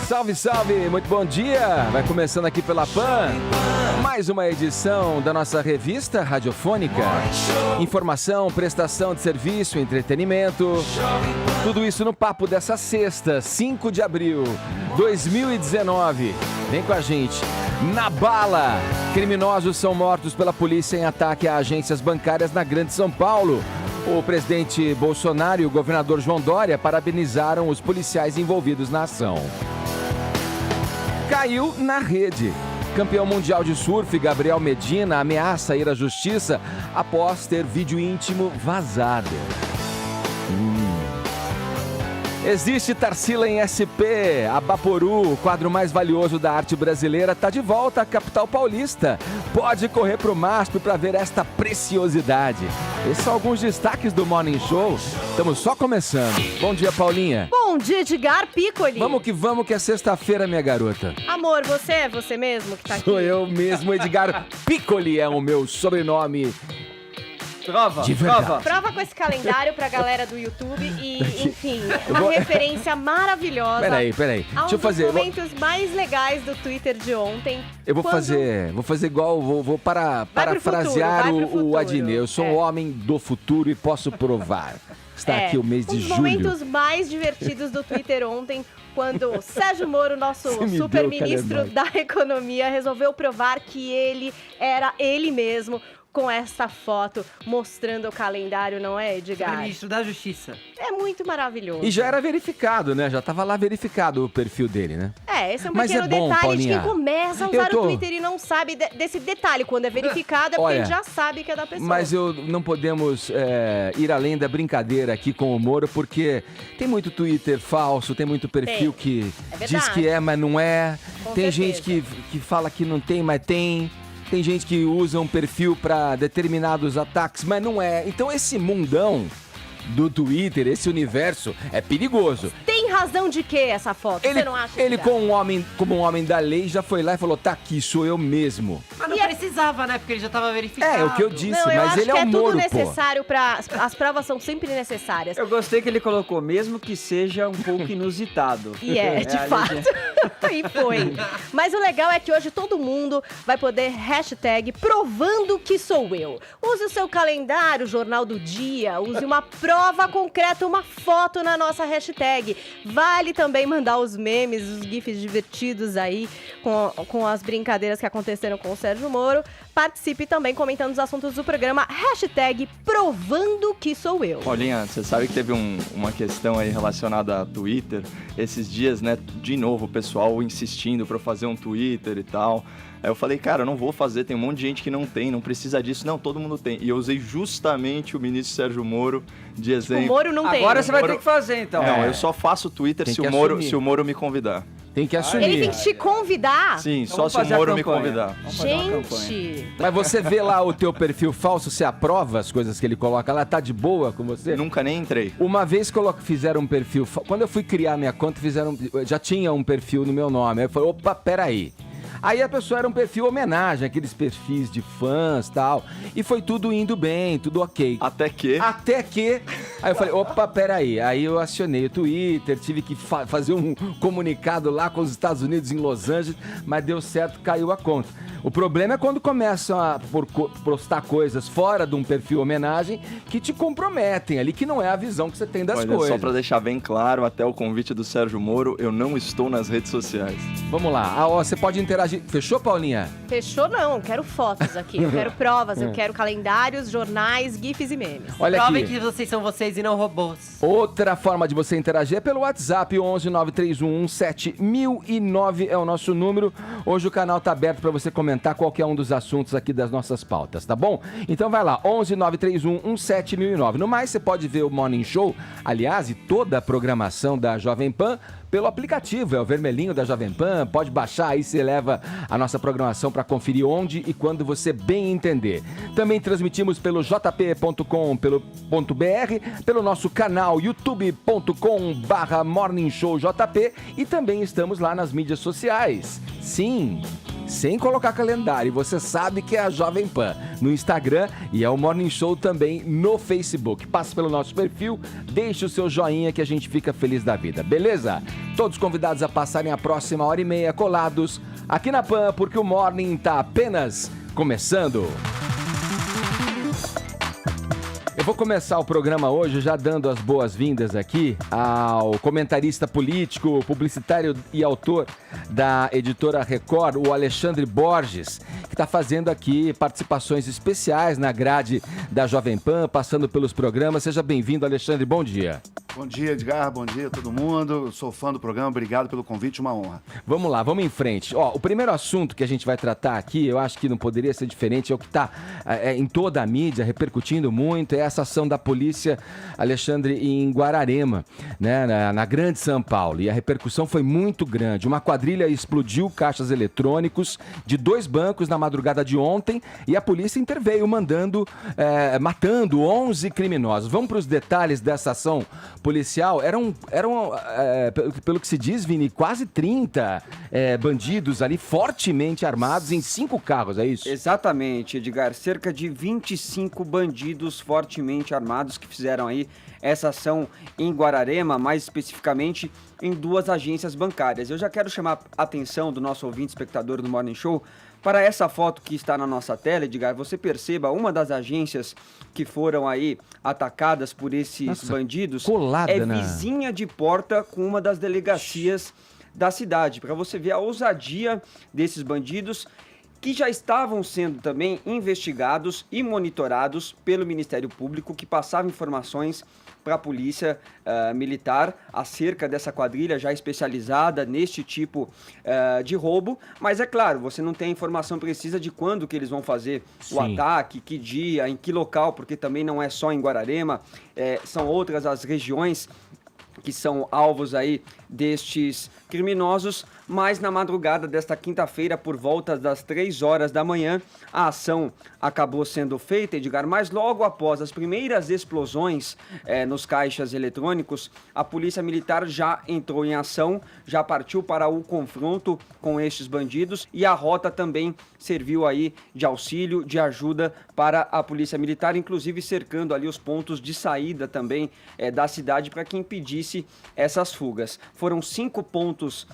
Salve, salve, muito bom dia! Vai começando aqui pela PAN, mais uma edição da nossa revista radiofônica. Informação, prestação de serviço, entretenimento, tudo isso no papo dessa sexta, 5 de abril, 2019. Vem com a gente. Na bala, criminosos são mortos pela polícia em ataque a agências bancárias na Grande São Paulo. O presidente Bolsonaro e o governador João Dória parabenizaram os policiais envolvidos na ação. Caiu na rede. Campeão mundial de surf, Gabriel Medina, ameaça ir à justiça após ter vídeo íntimo vazado. Existe Tarsila em SP. A Baporu, o quadro mais valioso da arte brasileira, está de volta à capital paulista. Pode correr para o MASP para ver esta preciosidade. Esses são alguns destaques do Morning Show. Estamos só começando. Bom dia, Paulinha. Bom dia, Edgar Piccoli. Vamos que é sexta-feira, minha garota. Amor, você é você mesmo que tá aqui? Sou eu mesmo, Edgar Piccoli é o meu sobrenome. Prova com esse calendário pra galera do YouTube e, enfim, uma referência maravilhosa. Peraí. Deixa eu fazer. Um dos momentos mais legais do Twitter de ontem. Eu vou fazer igual, vou parafrasear o Adnet. Eu sou um homem do futuro e posso provar. Está aqui o mês de julho. Um dos momentos mais divertidos do Twitter ontem, quando Sérgio Moro, nosso super-ministro da Economia, resolveu provar que ele era ele mesmo, com essa foto mostrando o calendário, não é, Edgar? Ministro da Justiça. É muito maravilhoso. E já era verificado, né? Já estava lá verificado o perfil dele, né? Esse é um pequeno detalhe, Paulinha, de quem começa a usar o Twitter e não sabe desse detalhe. Quando é verificado é porque ele já sabe que é da pessoa. Mas não podemos ir além da brincadeira aqui com o Moro, porque tem muito Twitter falso, tem muito perfil que diz que é, mas não é. Tem gente que fala que não tem, mas tem. Tem gente que usa um perfil para determinados ataques, mas não é. Então esse mundão do Twitter, esse universo, é perigoso. Tem razão de que essa foto? Você não acha? Ele, como um homem da lei, já foi lá e falou, tá aqui, sou eu mesmo. Mas não precisava, né? Porque ele já tava verificado. É o que eu disse, não, mas ele é o Moro, tudo necessário pra... As provas são sempre necessárias. Eu gostei que ele colocou, mesmo que seja um pouco inusitado. E de fato. E foi. Mas o legal é que hoje todo mundo vai poder hashtag provando que sou eu. Use o seu calendário, jornal do dia, use uma prova concreta, uma foto na nossa hashtag. Vale também mandar os memes, os gifs divertidos aí com as brincadeiras que aconteceram com o Sérgio Moro. Participe também comentando os assuntos do programa, hashtag provando que sou eu. Paulinha, você sabe que teve uma questão aí relacionada a Twitter, esses dias, né, de novo, o pessoal insistindo pra eu fazer um Twitter e tal. Aí eu falei, cara, eu não vou fazer, tem um monte de gente que não tem, não precisa disso. Não, todo mundo tem. E eu usei justamente o ministro Sérgio Moro de exemplo. O Moro não tem. Agora você vai ter que fazer, então. Não, eu só faço Twitter se o Moro me convidar. Tem que assumir. Ele tem que te convidar? Sim, só se o Moro me convidar. Gente! Mas você vê lá o teu perfil falso, você aprova as coisas que ele coloca lá? Tá de boa com você? Nunca nem entrei. Uma vez fizeram um perfil... Quando eu fui criar minha conta, já tinha um perfil no meu nome. Aí eu falei, opa, peraí. Aí a pessoa era um perfil homenagem, aqueles perfis de fãs e tal. E foi tudo indo bem, tudo ok. Até que... Aí eu falei, opa, peraí. Aí eu acionei o Twitter, tive que fazer um comunicado lá com os Estados Unidos em Los Angeles, mas deu certo, caiu a conta. O problema é quando começam a postar coisas fora de um perfil homenagem que te comprometem ali, que não é a visão que você tem das coisas. Só pra deixar bem claro, até o convite do Sérgio Moro, eu não estou nas redes sociais. Vamos lá, você pode interagir. Fechou, Paulinha? Fechou não, eu quero fotos aqui, eu quero provas, eu quero calendários, jornais, gifs e memes. Olha Provem aqui. que vocês são vocês e não robôs. Outra forma de você interagir é pelo WhatsApp, 11 931 7009 é o nosso número. Hoje o canal tá aberto para você comentar qualquer um dos assuntos aqui das nossas pautas, tá bom? Então vai lá, 11 931 7009. No mais, você pode ver o Morning Show, aliás, e toda a programação da Jovem Pan pelo aplicativo, é o vermelhinho da Jovem Pan, pode baixar, aí você leva a nossa programação para conferir onde e quando você bem entender. Também transmitimos pelo jp.com.br, pelo nosso canal youtube.com/morningshowjp e também estamos lá nas mídias sociais. Sim, sem colocar calendário. Você sabe que é a Jovem Pan no Instagram e é o Morning Show também no Facebook. Passa pelo nosso perfil, deixe o seu joinha que a gente fica feliz da vida, beleza? Todos convidados a passarem a próxima hora e meia colados aqui na Pan, porque o Morning tá apenas começando. Eu vou começar o programa hoje já dando as boas-vindas aqui ao comentarista político, publicitário e autor da editora Record, o Alexandre Borges, que está fazendo aqui participações especiais na grade da Jovem Pan, passando pelos programas. Seja bem-vindo, Alexandre, bom dia. Bom dia, Edgar, bom dia a todo mundo. Eu sou fã do programa, obrigado pelo convite, uma honra. Vamos lá, vamos em frente. Ó, o primeiro assunto que a gente vai tratar aqui, eu acho que não poderia ser diferente, é o que está em toda a mídia, repercutindo muito, é essa ação da polícia, Alexandre, em Guararema, né, na Grande São Paulo. E a repercussão foi muito grande. Uma quadrilha explodiu caixas eletrônicos de 2 bancos na madrugada de ontem e a polícia interveio, matando 11 criminosos. Vamos para os detalhes dessa ação policial. Eram pelo que se diz, Vini, quase 30 bandidos ali fortemente armados em 5 carros, é isso? Exatamente, Edgar. Cerca de 25 bandidos fortemente armados que fizeram aí essa ação em Guararema, mais especificamente em 2 agências bancárias. Eu já quero chamar a atenção do nosso ouvinte espectador do Morning Show para essa foto que está na nossa tela, Edgar. Você perceba, uma das agências que foram aí atacadas por esses bandidos colada, vizinha de porta com uma das delegacias da cidade, para você ver a ousadia desses bandidos que já estavam sendo também investigados e monitorados pelo Ministério Público, que passava informações para a polícia militar acerca dessa quadrilha já especializada neste tipo de roubo. Mas é claro, você não tem a informação precisa de quando que eles vão fazer o ataque, que dia, em que local, porque também não é só em Guararema, são outras as regiões que são alvos aí destes criminosos, mas na madrugada desta quinta-feira, por volta das 3 horas da manhã, a ação acabou sendo feita, Edgar, mas logo após as primeiras explosões nos caixas eletrônicos, a Polícia Militar já entrou em ação, já partiu para o confronto com estes bandidos e a rota também serviu aí de auxílio, de ajuda para a Polícia Militar, inclusive cercando ali os pontos de saída também da cidade para que impedisse essas fugas. Foram 5 pontos,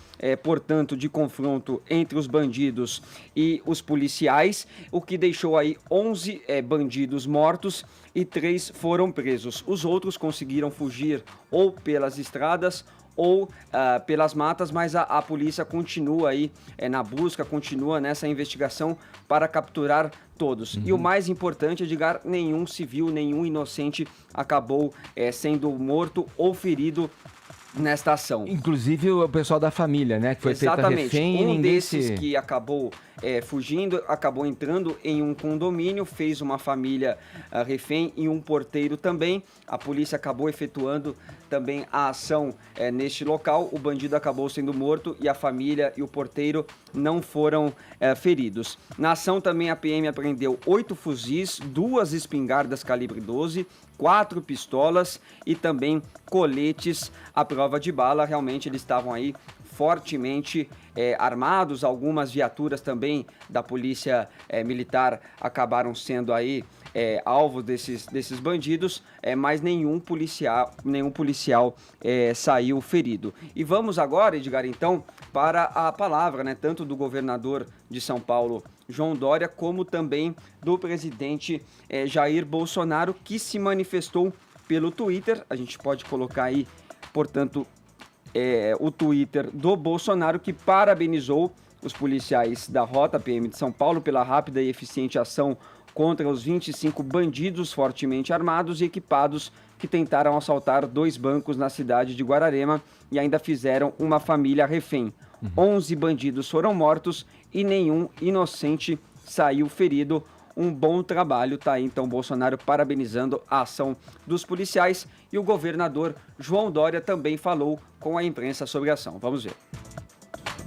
portanto, de confronto entre os bandidos e os policiais, o que deixou aí 11 bandidos mortos e 3 foram presos. Os outros conseguiram fugir ou pelas estradas ou pelas matas, mas a polícia continua aí na busca, continua nessa investigação para capturar todos. E o mais importante, Edgar, nenhum civil, nenhum inocente acabou sendo morto ou ferido nesta ação. Inclusive o pessoal da família, né? Que foi feita refém. Um desses que acabou fugindo, acabou entrando em um condomínio, fez uma família refém e um porteiro também. A polícia acabou efetuando também a ação neste local. O bandido acabou sendo morto e a família e o porteiro não foram feridos. Na ação também a PM apreendeu 8 fuzis, 2 espingardas calibre 12, 4 pistolas e também coletes à prova de bala. Realmente eles estavam aí fortemente armados. Algumas viaturas também da polícia militar acabaram sendo aí alvo desses bandidos, mas nenhum policial saiu ferido. E vamos agora, Edgar, então, para a palavra, né, tanto do governador de São Paulo, João Dória, como também do presidente Jair Bolsonaro, que se manifestou pelo Twitter. A gente pode colocar aí, portanto, o Twitter do Bolsonaro, que parabenizou os policiais da Rota PM de São Paulo pela rápida e eficiente ação contra os 25 bandidos fortemente armados e equipados que tentaram assaltar 2 bancos na cidade de Guararema e ainda fizeram uma família refém. 11 bandidos foram mortos e nenhum inocente saiu ferido. Um bom trabalho, tá aí então Bolsonaro parabenizando a ação dos policiais e o governador João Dória também falou com a imprensa sobre a ação. Vamos ver.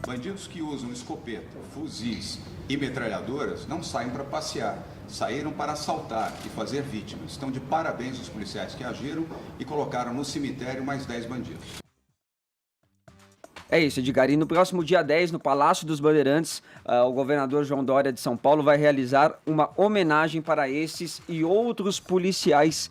Bandidos que usam escopeta, fuzis e metralhadoras não saem para passear, saíram para assaltar e fazer vítimas. Estão de parabéns os policiais que agiram e colocaram no cemitério mais 10 bandidos. É isso, Edgar. E no próximo dia 10, no Palácio dos Bandeirantes, o governador João Dória de São Paulo vai realizar uma homenagem para esses e outros policiais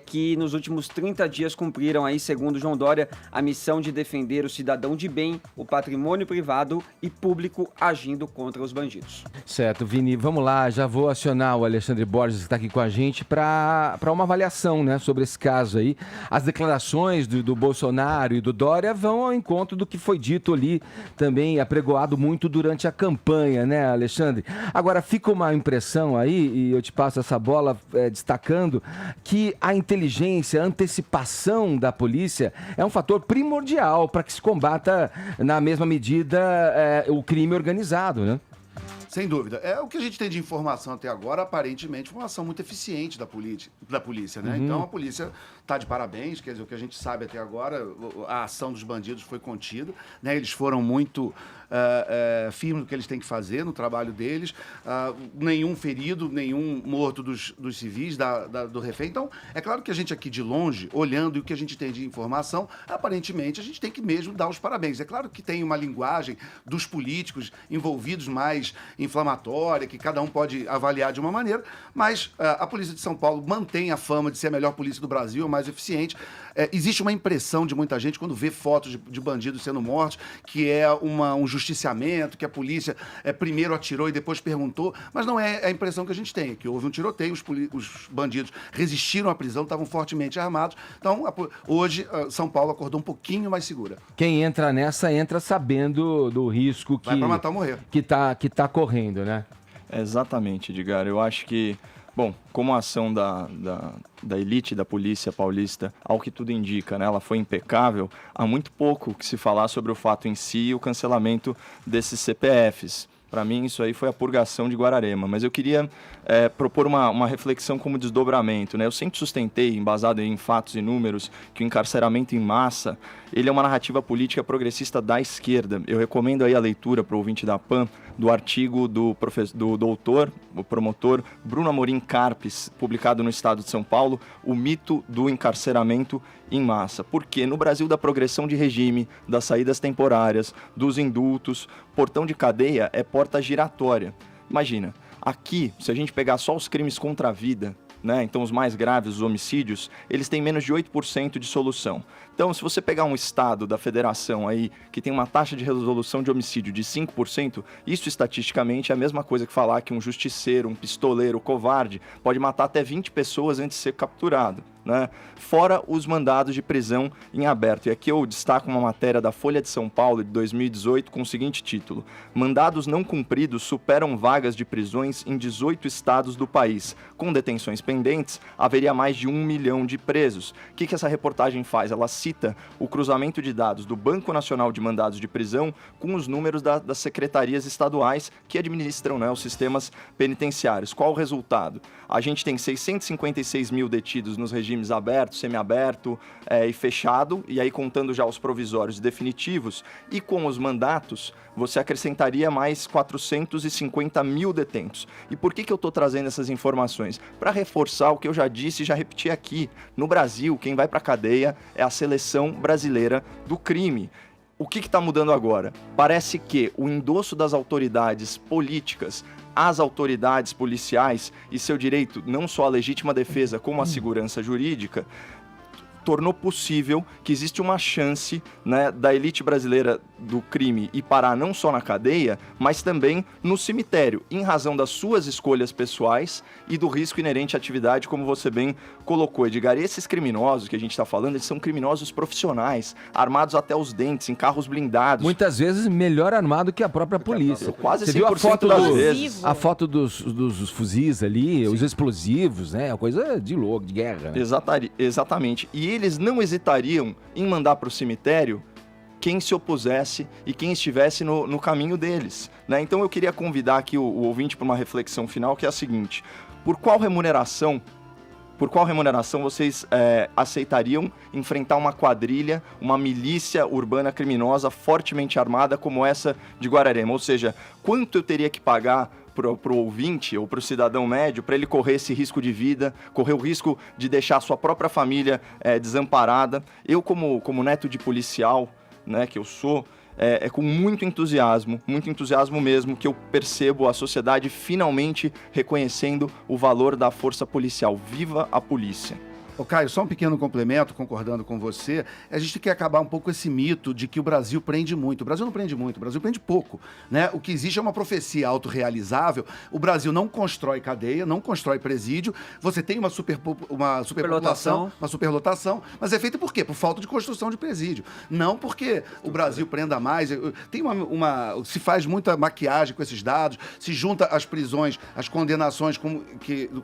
que nos últimos 30 dias cumpriram aí, segundo João Dória, a missão de defender o cidadão de bem, o patrimônio privado e público agindo contra os bandidos. Certo, Vini, vamos lá, já vou acionar o Alexandre Borges, que está aqui com a gente, para uma avaliação, né, sobre esse caso aí. As declarações do Bolsonaro e do Dória vão ao encontro do que foi dito ali, também apregoado muito durante a campanha, né, Alexandre? Agora, fica uma impressão aí, e eu te passo essa bola destacando, que a inteligência, a antecipação da polícia é um fator primordial para que se combata, na mesma medida, o crime organizado, né? Sem dúvida. É o que a gente tem de informação até agora, aparentemente, uma ação muito eficiente da polícia, né? Então, a polícia está de parabéns, quer dizer, o que a gente sabe até agora, a ação dos bandidos foi contida, né? Eles foram muito firmes no que eles têm que fazer, no trabalho deles, nenhum ferido, nenhum morto dos civis, do refém. Então, é claro que a gente aqui de longe, olhando o que a gente tem de informação, aparentemente, a gente tem que mesmo dar os parabéns. É claro que tem uma linguagem dos políticos envolvidos mais inflamatória, que cada um pode avaliar de uma maneira, mas a Polícia de São Paulo mantém a fama de ser a melhor polícia do Brasil, a mais eficiente. Existe uma impressão de muita gente, quando vê fotos de bandidos sendo mortos, que é um justiciamento, que a polícia primeiro atirou e depois perguntou, mas não é a impressão que a gente tem, que houve um tiroteio, os bandidos resistiram à prisão, estavam fortemente armados. Então, hoje, São Paulo acordou um pouquinho mais segura. Quem entra nessa, entra sabendo do risco que, vai pra matar ou morrer, que tá correndo, né? Exatamente, Edgar. Eu acho que, bom, como a ação da elite da polícia paulista, ao que tudo indica, né, ela foi impecável, há muito pouco que se falar sobre o fato em si e o cancelamento desses CPFs. Para mim, isso aí foi a purgação de Guararema. Mas eu queria propor uma reflexão como desdobramento, né? Eu sempre sustentei, embasado em fatos e números, que o encarceramento em massa, ele é uma narrativa política progressista da esquerda. Eu recomendo aí a leitura para o ouvinte da PAN do artigo do doutor, o promotor Bruno Amorim Carpes, publicado no Estado de São Paulo, O Mito do Encarceramento em Massa. Porque no Brasil da progressão de regime, das saídas temporárias, dos indultos, portão de cadeia é porta giratória. Imagina, aqui, se a gente pegar só os crimes contra a vida, né, então os mais graves, os homicídios, eles têm menos de 8% de solução. Então, se você pegar um estado da federação aí, que tem uma taxa de resolução de homicídio de 5%, isso estatisticamente é a mesma coisa que falar que um justiceiro, um pistoleiro, covarde, pode matar até 20 pessoas antes de ser capturado, né? Fora os mandados de prisão em aberto. E aqui eu destaco uma matéria da Folha de São Paulo de 2018 com o seguinte título: mandados não cumpridos superam vagas de prisões em 18 estados do país. Com detenções pendentes, haveria mais de 1 milhão de presos. O que essa reportagem faz? Ela cita o cruzamento de dados do Banco Nacional de Mandados de Prisão com os números das secretarias estaduais que administram, né, os sistemas penitenciários. Qual o resultado? A gente tem 656 mil detidos nos regimes aberto, semiaberto e fechado, e aí contando já os provisórios e definitivos, e com os mandatos, você acrescentaria mais 450 mil detentos. E por que eu estou trazendo essas informações? Para reforçar o que eu já disse e já repeti aqui. No Brasil, quem vai para a cadeia é a seleção brasileira do crime. O que está mudando agora? Parece que o endosso das autoridades políticas às autoridades policiais e seu direito não só à legítima defesa como à segurança jurídica tornou possível que existe uma chance, né, da elite brasileira do crime ir parar não só na cadeia, mas também no cemitério, em razão das suas escolhas pessoais e do risco inerente à atividade, como você bem colocou, Edgar. E esses criminosos que a gente está falando, eles são criminosos profissionais, armados até os dentes, em carros blindados. Muitas vezes melhor armado que a própria polícia. Quase 100% Você viu a foto das vezes. A foto dos fuzis ali, os explosivos, né? É coisa de louco, de guerra. Né? Exatamente. E eles não hesitariam em mandar para o cemitério quem se opusesse e quem estivesse no caminho deles, né? Então eu queria convidar aqui o ouvinte para uma reflexão final, que é a seguinte: por qual remuneração vocês aceitariam enfrentar uma quadrilha, uma milícia urbana criminosa fortemente armada como essa de Guararema? Ou seja, quanto eu teria que pagar pro ouvinte ou pro cidadão médio para ele correr esse risco de vida, correr o risco de deixar a sua própria família desamparada? Eu, como neto de policial, né, que eu sou, é com muito entusiasmo mesmo, que eu percebo a sociedade finalmente reconhecendo o valor da força policial. Viva a polícia! Ô Caio, só um pequeno complemento, concordando com você, a gente quer acabar um pouco esse mito de que o Brasil prende muito. O Brasil não prende muito, o Brasil prende pouco, né? O que existe é uma profecia autorrealizável. O Brasil não constrói cadeia, não constrói presídio, você tem uma superpopulação, uma superlotação, mas é feito por quê? Por falta de construção de presídio. Não porque o Brasil prenda mais. Tem se faz muita maquiagem com esses dados, se junta as prisões, as condenações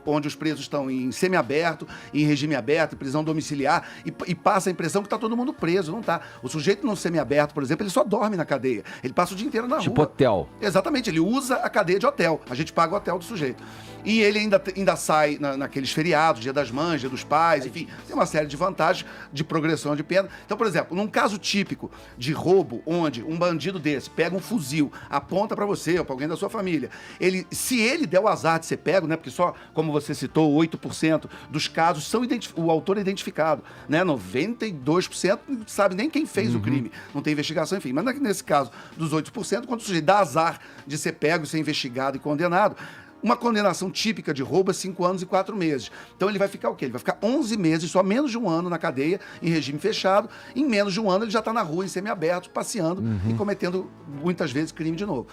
onde os presos estão em semiaberto, em regime aberto, prisão domiciliar, e passa a impressão que está todo mundo preso, não está. O sujeito no semiaberto, por exemplo, ele só dorme na cadeia. Ele passa o dia inteiro na rua. Tipo hotel. Exatamente, ele usa a cadeia de hotel. A gente paga o hotel do sujeito. E ele ainda sai naqueles feriados, Dia das Mães, Dia dos Pais, enfim, tem uma série de vantagens de progressão de pena. Então, por exemplo, num caso típico de roubo, onde um bandido desse pega um fuzil, aponta para você ou para alguém da sua família, se ele der o azar de ser pego, né, porque só, como você citou, 8% dos casos são o autor é identificado, né, 92% não sabe nem quem fez o crime, não tem investigação, enfim. Mas nesse caso dos 8%, quando o sujeito dá azar de ser pego, ser investigado e condenado, uma condenação típica de roubo é 5 anos e 4 meses. Então ele vai ficar o quê? Ele vai ficar 11 meses, só menos de um ano na cadeia, em regime fechado. Em menos de um ano ele já está na rua, em semiaberto, passeando e cometendo, muitas vezes, crime de novo.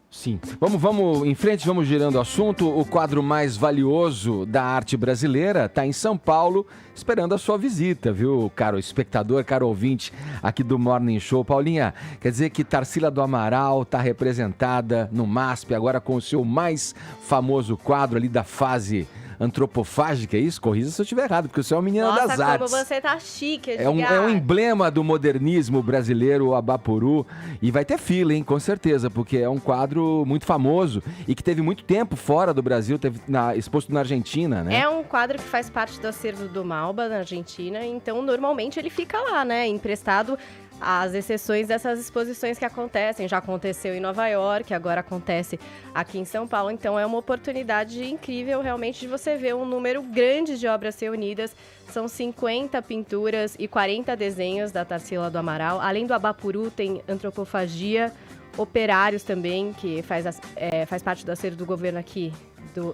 Sim. Vamos em frente, vamos girando o assunto. O quadro mais valioso da arte brasileira está em São Paulo, esperando a sua visita, viu, caro espectador, caro ouvinte aqui do Morning Show. Paulinha, quer dizer que Tarsila do Amaral está representada no MASP agora com o seu mais famoso quadro ali da fase antropofágica, é isso? Corrija se eu estiver errado, porque você é uma menina Nossa, das artes. como você tá chique, É um emblema do modernismo brasileiro, o Abapuru. E vai ter fila, hein? Com certeza, porque é um quadro muito famoso e que teve muito tempo fora do Brasil, teve exposto na Argentina, né? É um quadro que faz parte do acervo do Malba, na Argentina, então normalmente ele fica lá, né? Emprestado, às exceções dessas exposições que acontecem. Já aconteceu em Nova York, agora acontece aqui em São Paulo. Então é uma oportunidade incrível realmente de você ver um número grande de obras reunidas. São 50 pinturas e 40 desenhos da Tarsila do Amaral. Além do Abapuru, tem Antropofagia, Operários também, que faz parte do acervo do governo aqui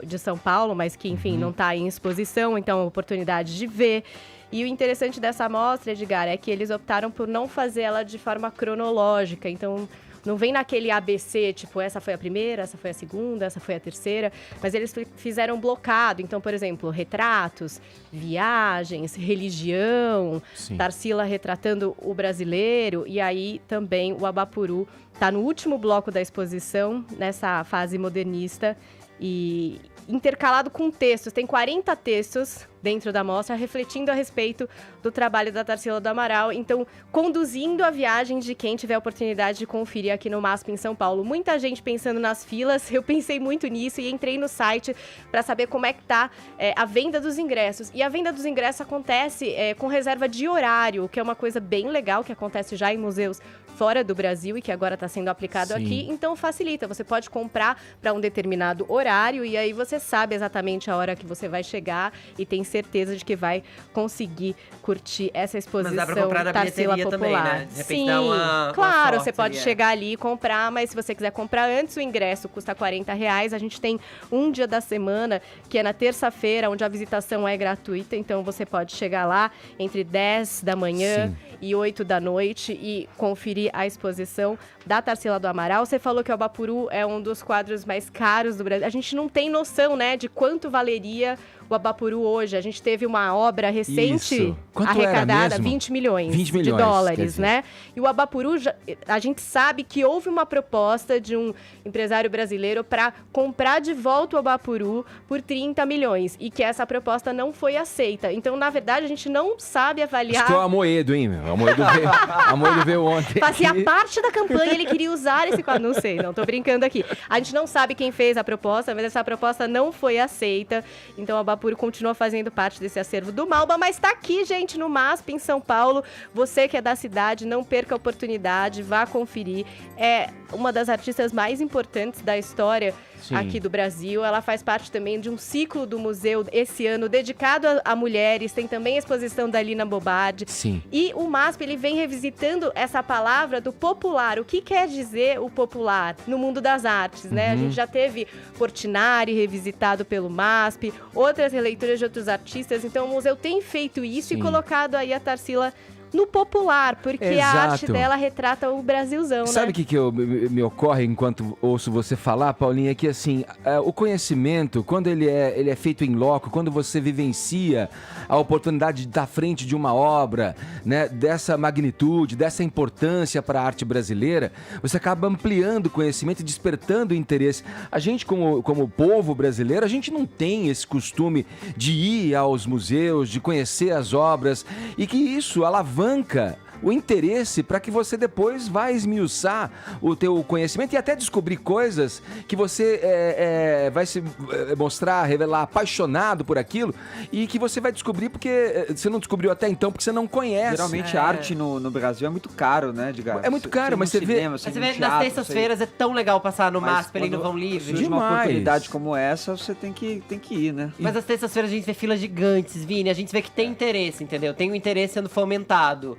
de São Paulo, mas que, enfim, não está em exposição, então é uma oportunidade de ver. E o interessante dessa amostra, Edgar, é que eles optaram por não fazer ela de forma cronológica. Então, não vem naquele ABC, tipo, essa foi a primeira, essa foi a segunda, essa foi a terceira. Mas eles fizeram blocado. Então, por exemplo, retratos, viagens, religião, Sim. Tarsila retratando o brasileiro. E aí também o Abapuru está no último bloco da exposição, nessa fase modernista. E intercalado com textos. Tem 40 textos dentro da mostra, refletindo a respeito do trabalho da Tarsila do Amaral. Então, conduzindo a viagem de quem tiver a oportunidade de conferir aqui no MASP em São Paulo. Muita gente pensando nas filas, eu pensei muito nisso e entrei no site para saber como é que tá a venda dos ingressos. E a venda dos ingressos acontece com reserva de horário, que é uma coisa bem legal, que acontece já em museus fora do Brasil e que agora está sendo aplicado Sim. aqui. Então, facilita. Você pode comprar para um determinado horário e aí você sabe exatamente a hora que você vai chegar e tem certeza de que vai conseguir curtir essa exposição. Mas dá pra comprar na Tarsila bilheteria popular. também, né? De repente Sim, dá uma claro, sorte você pode ali, chegar ali e comprar, mas se você quiser comprar antes, o ingresso custa R$40. A gente tem um dia da semana, que é na terça-feira, onde a visitação é gratuita, então você pode chegar lá entre 10 da manhã e 8 da noite e conferir a exposição da Tarsila do Amaral. Você falou que o Abapuru é um dos quadros mais caros do Brasil. A gente não tem noção, né, de quanto valeria o Abapuru hoje. A gente teve uma obra recente Isso. Quanto era arrecadada, mesmo? 20 milhões, 20 de milhões, quer dólares, dizer. né? E o Abapuru, a gente sabe que houve uma proposta de um empresário brasileiro para comprar de volta o Abapuru por 30 milhões e que essa proposta não foi aceita. Então, na verdade, a gente não sabe avaliar... Acho que é o Amoedo, hein, meu? O Amoedo veio ontem. Fazia aqui. parte da campanha, ele queria usar esse quadro. Não sei, não, tô brincando aqui. A gente não sabe quem fez a proposta, mas essa proposta não foi aceita. Então, o Abapuru continua fazendo parte desse acervo do Malba, mas tá aqui, gente, no MASP, em São Paulo. Você que é da cidade, não perca a oportunidade, vá conferir. É uma das artistas mais importantes da história Sim. aqui do Brasil. Ela faz parte também de um ciclo do museu esse ano dedicado a mulheres. Tem também a exposição da Lina Bobardi. Sim. E o MASP, ele vem revisitando essa palavra do popular. O que quer dizer o popular no mundo das artes, né? A gente já teve Portinari revisitado pelo MASP, outras releituras de outros artistas. Então, o museu tem feito isso Sim. e colocado aí a Tarsila no popular, porque a Exato. arte dela retrata o Brasilzão, Sabe né? o que me ocorre enquanto ouço você falar, Paulinha? Que assim, o conhecimento, quando ele é feito em loco, quando você vivencia a oportunidade de estar à frente de uma obra, né, dessa magnitude, dessa importância para a arte brasileira, você acaba ampliando o conhecimento e despertando o interesse. A gente, como povo brasileiro, a gente não tem esse costume de ir aos museus, de conhecer as obras, e que isso alavanca o interesse para que você depois vá esmiuçar o teu conhecimento e até descobrir coisas que você vai se mostrar, revelar apaixonado por aquilo e que você vai descobrir porque você não descobriu até então porque você não conhece. Geralmente a arte no Brasil é muito caro, né, Edgar? É muito caro, mas você vê... cinema, Mas você no vê, nas teatro, terças-feiras é tão legal passar no Mas MASP ali no quando Vão Livre. surge uma Demais. oportunidade como essa, você tem que ir, né? Mas nas terças-feiras a gente vê filas gigantes, Vini. A gente vê que tem interesse, entendeu? Tem o interesse sendo fomentado.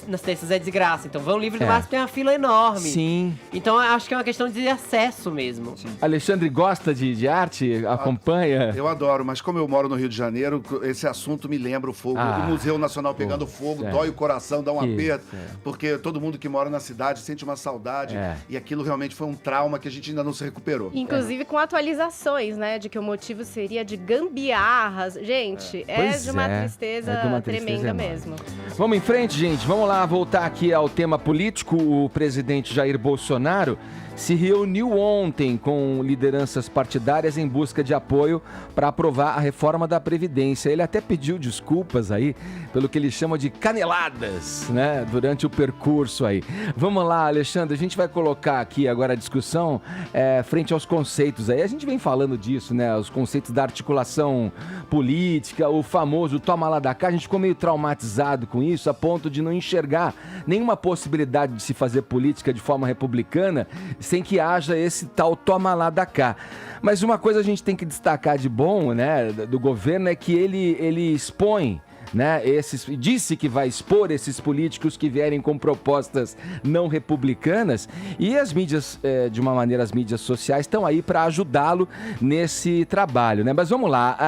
Nas terças é desgraça. Então, Vão Livre no MASP tem uma fila enorme. Sim. Então, eu acho que é uma questão de acesso mesmo. Alexandre gosta de arte? Acompanha? Eu adoro, mas como eu moro no Rio de Janeiro, esse assunto me lembra o fogo. Ah, O Museu Nacional pegando fogo, certo. dói o coração, dá um Isso, aperto. é. Porque todo mundo que mora na cidade sente uma saudade. É. E aquilo realmente foi um trauma que a gente ainda não se recuperou. Inclusive com atualizações, né? De que o motivo seria de gambiarras. Gente, Pois de uma é, tristeza é de uma tristeza tremenda enorme. mesmo. Vamos em frente, gente. Vamos lá voltar aqui ao tema político. O presidente Jair Bolsonaro se reuniu ontem com lideranças partidárias em busca de apoio para aprovar a reforma da Previdência. Ele até pediu desculpas aí pelo que ele chama de caneladas, né, durante o percurso aí. Vamos lá, Alexandre, a gente vai colocar aqui agora a discussão frente aos conceitos aí. A gente vem falando disso, né, os conceitos da articulação política, o famoso toma lá da cá. A gente ficou meio traumatizado com isso, a ponto de não enxergar nenhuma possibilidade de se fazer política de forma republicana sem que haja esse tal toma lá da cá. Mas uma coisa a gente tem que destacar de bom, né, do governo é que ele expõe, né, disse que vai expor esses políticos que vierem com propostas não republicanas e as mídias, de uma maneira, as mídias sociais estão aí para ajudá-lo nesse trabalho, né? Mas vamos lá,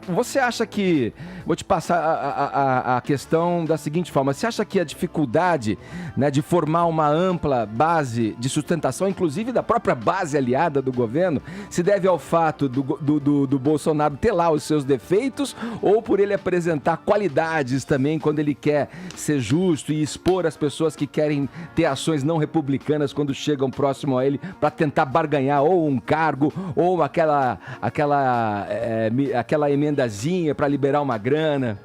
você acha que, vou te passar a questão da seguinte forma, você acha que a dificuldade, né, de formar uma ampla base de sustentação, inclusive da própria base aliada do governo, se deve ao fato do Bolsonaro ter lá os seus defeitos ou por ele apresentar qualidades também quando ele quer ser justo e expor as pessoas que querem ter ações não republicanas quando chegam próximo a ele para tentar barganhar ou um cargo ou aquela emendazinha para liberar uma grana?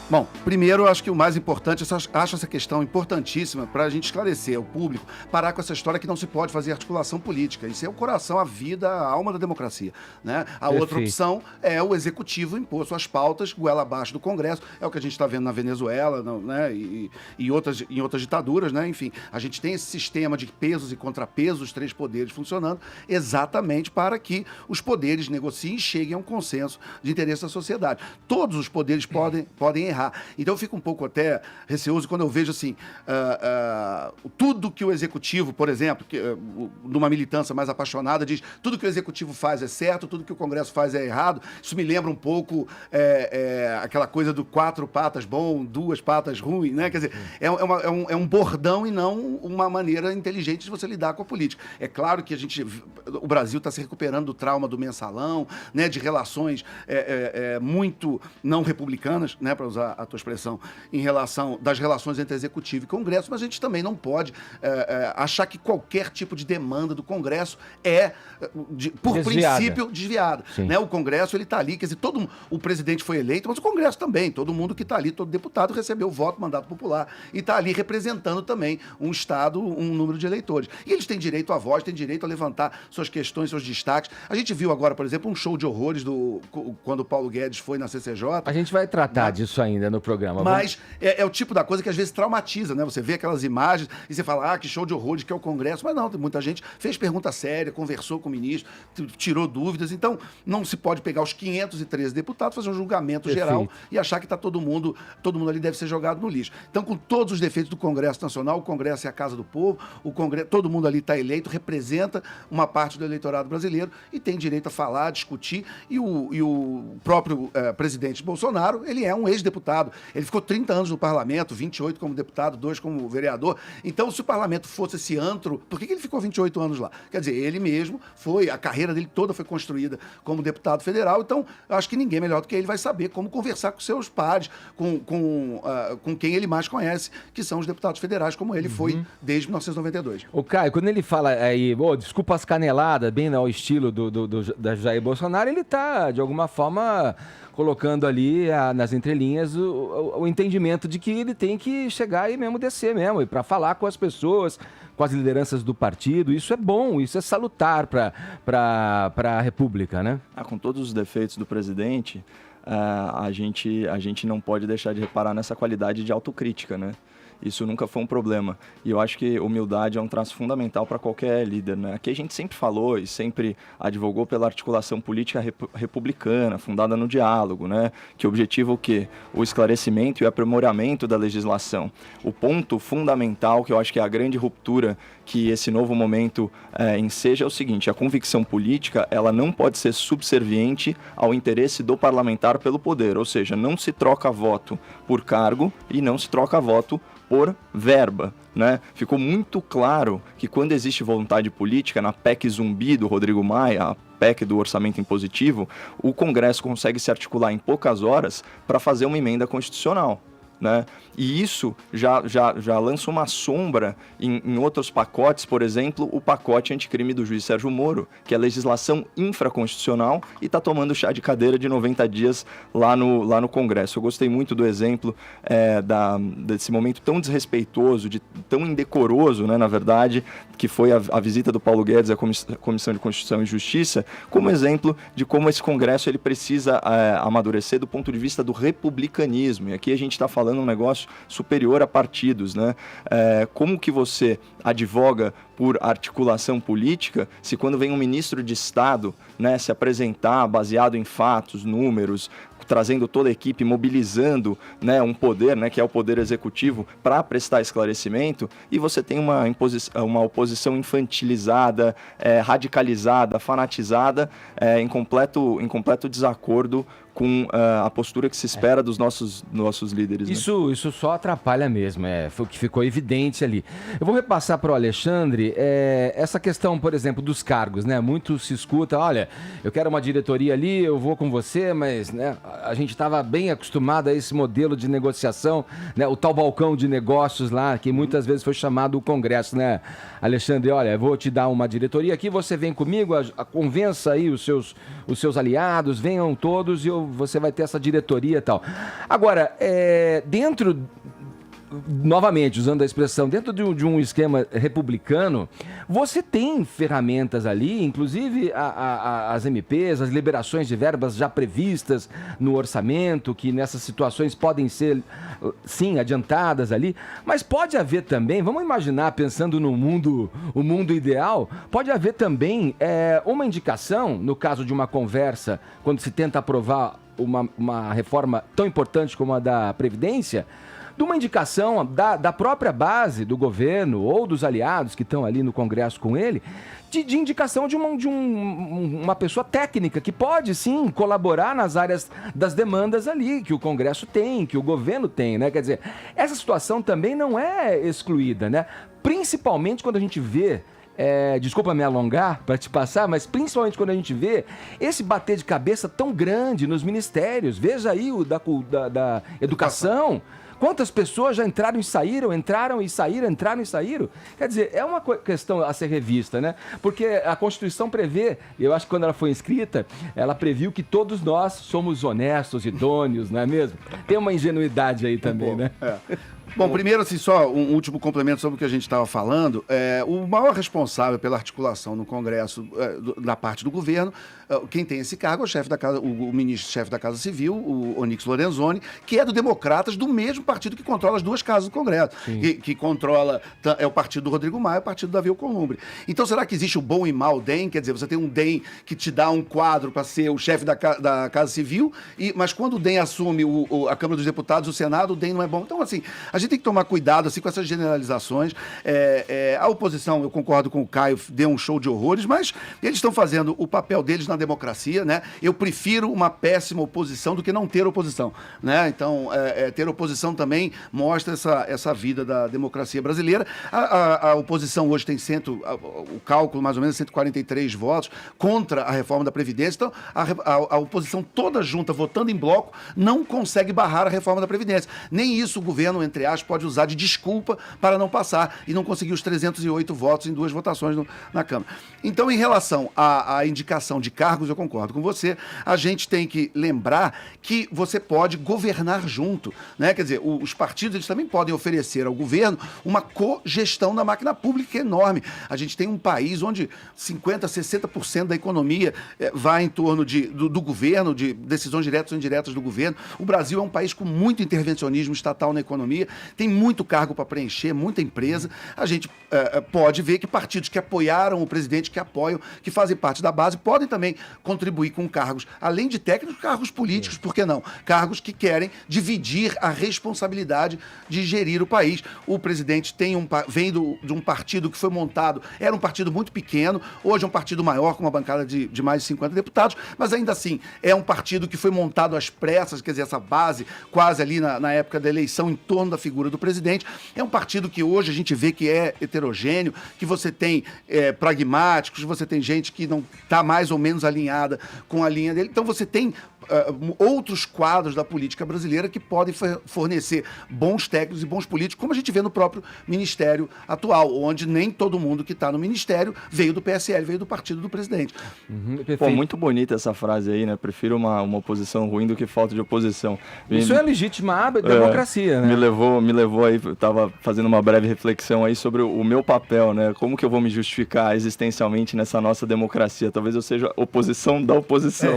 Bom, primeiro eu acho que o mais importante, eu acho essa questão importantíssima para a gente esclarecer ao público, parar com essa história que não se pode fazer articulação política. Isso é o coração, a vida, a alma da democracia, né? A outra opção é o executivo impor suas pautas goela abaixo do Congresso, é o que a gente está vendo na Venezuela, né? E em outras ditaduras, né? Enfim, a gente tem esse sistema de pesos e contrapesos, os três poderes funcionando exatamente para que os poderes negociem e cheguem a um consenso de interesse da sociedade. Todos os poderes podem errar. Então eu fico um pouco até receoso quando eu vejo assim, tudo que o executivo, por exemplo, numa militância mais apaixonada, diz tudo que o executivo faz é certo, tudo que o Congresso faz é errado. Isso me lembra um pouco aquela coisa do 4 patas bom, 2 patas ruim, né? Quer dizer, é um bordão e não uma maneira inteligente de você lidar com a política. É claro que o Brasil está se recuperando do trauma do mensalão, né? De relações muito não republicanas, né? Para usar a tua expressão, em relação das relações entre Executivo e Congresso, mas a gente também não pode achar que qualquer tipo de demanda do Congresso por desviada. Princípio, desviada. Né? O Congresso, ele está ali, quer dizer, o presidente foi eleito, mas o Congresso também, todo mundo que está ali, todo deputado recebeu o voto, mandato popular, e está ali representando também um Estado, um número de eleitores. E eles têm direito à voz, têm direito a levantar suas questões, seus destaques. A gente viu agora, por exemplo, um show de horrores quando o Paulo Guedes foi na CCJ. A gente vai tratar disso isso ainda no programa. Mas é o tipo da coisa que às vezes traumatiza, né? Você vê aquelas imagens e você fala, que show de horrores que é o Congresso. Mas não, tem muita gente fez pergunta séria, conversou com o ministro, tirou dúvidas. Então, não se pode pegar os 513 deputados, fazer um julgamento geral e achar que tá todo mundo ali deve ser jogado no lixo. Então, com todos os defeitos do Congresso Nacional, o Congresso é a casa do povo, o Congresso, todo mundo ali está eleito, representa uma parte do eleitorado brasileiro e tem direito a falar, a discutir. E o próprio presidente Bolsonaro, ele é um ex-deputado. Ele ficou 30 anos no parlamento, 28 como deputado, 2 como vereador. Então, se o parlamento fosse esse antro, por que ele ficou 28 anos lá? Quer dizer, ele mesmo a carreira dele toda foi construída como deputado federal. Então, eu acho que ninguém melhor do que ele vai saber como conversar com seus pares, com quem ele mais conhece, que são os deputados federais, como ele foi desde 1992. O Caio, quando ele fala aí, desculpa as caneladas, bem ao estilo da Jair Bolsonaro, ele está, de alguma forma, colocando ali nas entrelinhas o entendimento de que ele tem que chegar e mesmo descer mesmo, e para falar com as pessoas, com as lideranças do partido. Isso é bom, isso é salutar para a República, né? Com todos os defeitos do presidente, a gente não pode deixar de reparar nessa qualidade de autocrítica, né? Isso nunca foi um problema. E eu acho que humildade é um traço fundamental para qualquer líder, né? Aqui a gente sempre falou e sempre advogou pela articulação política republicana, fundada no diálogo, né? Que objetiva o quê? O esclarecimento e o aprimoramento da legislação. O ponto fundamental, que eu acho que é a grande ruptura que esse novo momento enseja, é o seguinte: a convicção política, ela não pode ser subserviente ao interesse do parlamentar pelo poder, ou seja, não se troca voto por cargo e não se troca voto por verba, né? Ficou muito claro que quando existe vontade política, na PEC zumbi do Rodrigo Maia, a PEC do orçamento impositivo, o Congresso consegue se articular em poucas horas para fazer uma emenda constitucional, né? E isso já lança uma sombra em outros pacotes, por exemplo, o pacote anticrime do juiz Sérgio Moro, que é legislação infraconstitucional e está tomando chá de cadeira de 90 dias lá no Congresso. Eu gostei muito do exemplo desse momento tão desrespeitoso, tão indecoroso, né, na verdade, que foi a visita do Paulo Guedes à Comissão de Constituição e Justiça, como exemplo de como esse Congresso ele precisa amadurecer do ponto de vista do republicanismo. E aqui a gente está falando um negócio superior a partidos, né? Como que você advoga por articulação política se quando vem um ministro de Estado, né, se apresentar baseado em fatos, números, trazendo toda a equipe, mobilizando, né, um poder, né, que é o poder executivo, para prestar esclarecimento, e você tem uma oposição infantilizada, radicalizada, fanatizada, em completo desacordo com a postura que se espera dos nossos líderes. Isso só atrapalha mesmo, foi o que ficou evidente ali. Eu vou repassar para o Alexandre essa questão, por exemplo, dos cargos, né? Muito se escuta, olha, eu quero uma diretoria ali, eu vou com você, mas, né, a gente estava bem acostumado a esse modelo de negociação, né? O tal balcão de negócios lá, que muitas vezes foi chamado o Congresso, né? Alexandre, olha, eu vou te dar uma diretoria aqui, você vem comigo, convença aí os seus aliados, venham todos e você vai ter essa diretoria e tal. Agora, novamente, usando a expressão, dentro de um esquema republicano, você tem ferramentas ali, inclusive as MPs, as liberações de verbas já previstas no orçamento, que nessas situações podem ser, sim, adiantadas ali, mas pode haver também, vamos imaginar, pensando no o mundo ideal, pode haver também uma indicação, no caso de uma conversa, quando se tenta aprovar uma reforma tão importante como a da Previdência, de uma indicação da própria base do governo ou dos aliados que estão ali no Congresso com ele, de indicação de uma pessoa técnica que pode, sim, colaborar nas áreas das demandas ali, que o Congresso tem, que o governo tem, né? Quer dizer, essa situação também não é excluída, né? Principalmente quando a gente vê, desculpa me alongar para te passar, mas principalmente quando a gente vê esse bater de cabeça tão grande nos ministérios. Veja aí o da educação. Quantas pessoas já entraram e saíram, entraram e saíram, entraram e saíram? Quer dizer, é uma questão a ser revista, né? Porque a Constituição prevê, eu acho que quando ela foi escrita, ela previu que todos nós somos honestos, idôneos, não é mesmo? Tem uma ingenuidade aí também, né? Bom, primeiro, assim, só um último complemento sobre o que a gente estava falando. O maior responsável pela articulação no Congresso da parte do governo, quem tem esse cargo é o chefe da Casa, o ministro-chefe da Casa Civil, o Onyx Lorenzoni, que é do Democratas, do mesmo partido que controla as duas casas do Congresso, que controla, é o partido do Rodrigo Maia e o partido do Davi Alcolumbre. Então, será que existe o bom e mau DEM? Quer dizer, você tem um DEM que te dá um quadro para ser o chefe da Casa Civil, mas quando o DEM assume a Câmara dos Deputados, o Senado, o DEM não é bom. Então, assim, a gente tem que tomar cuidado assim, com essas generalizações. A oposição, eu concordo com o Caio, deu um show de horrores, mas eles estão fazendo o papel deles na democracia, né? Eu prefiro uma péssima oposição do que não ter oposição, né? Então, ter oposição também mostra essa vida da democracia brasileira. A oposição hoje tem o cálculo, mais ou menos, 143 votos contra a reforma da Previdência. Então, a oposição toda junta, votando em bloco, não consegue barrar a reforma da Previdência. Nem isso o governo, entre aspas, pode usar de desculpa para não passar e não conseguir os 308 votos em 2 votações na Câmara. Então, em relação à indicação de cargos, eu concordo com você, a gente tem que lembrar que você pode governar junto, né? Quer dizer, os partidos eles também podem oferecer ao governo uma cogestão da máquina pública que é enorme. A gente tem um país onde 50%, 60% da economia vai em torno do governo, de decisões diretas ou indiretas do governo. O Brasil é um país com muito intervencionismo estatal na economia, tem muito cargo para preencher, muita empresa. A gente pode ver que partidos que apoiaram o presidente, que apoiam, que fazem parte da base, podem também contribuir com cargos, além de técnicos, cargos políticos, por que não? Cargos que querem dividir a responsabilidade de gerir o país. O presidente vem de um partido que foi montado, era um partido muito pequeno, hoje é um partido maior, com uma bancada de mais de 50 deputados, mas ainda assim é um partido que foi montado às pressas, quer dizer, essa base quase ali na época da eleição em torno da figura do presidente. É um partido que hoje a gente vê que é heterogêneo, que você tem pragmáticos, você tem gente que não está mais ou menos alinhada com a linha dele. Então você tem outros quadros da política brasileira que podem fornecer bons técnicos e bons políticos, como a gente vê no próprio ministério atual, onde nem todo mundo que está no ministério veio do PSL, veio do partido do presidente. Pô, muito bonita essa frase aí, né? Prefiro uma oposição ruim do que falta de oposição. Isso é legitimar a democracia, né? Me levou aí, eu estava fazendo uma breve reflexão aí sobre o meu papel, né? Como que eu vou me justificar existencialmente nessa nossa democracia? Talvez eu seja oposição da oposição.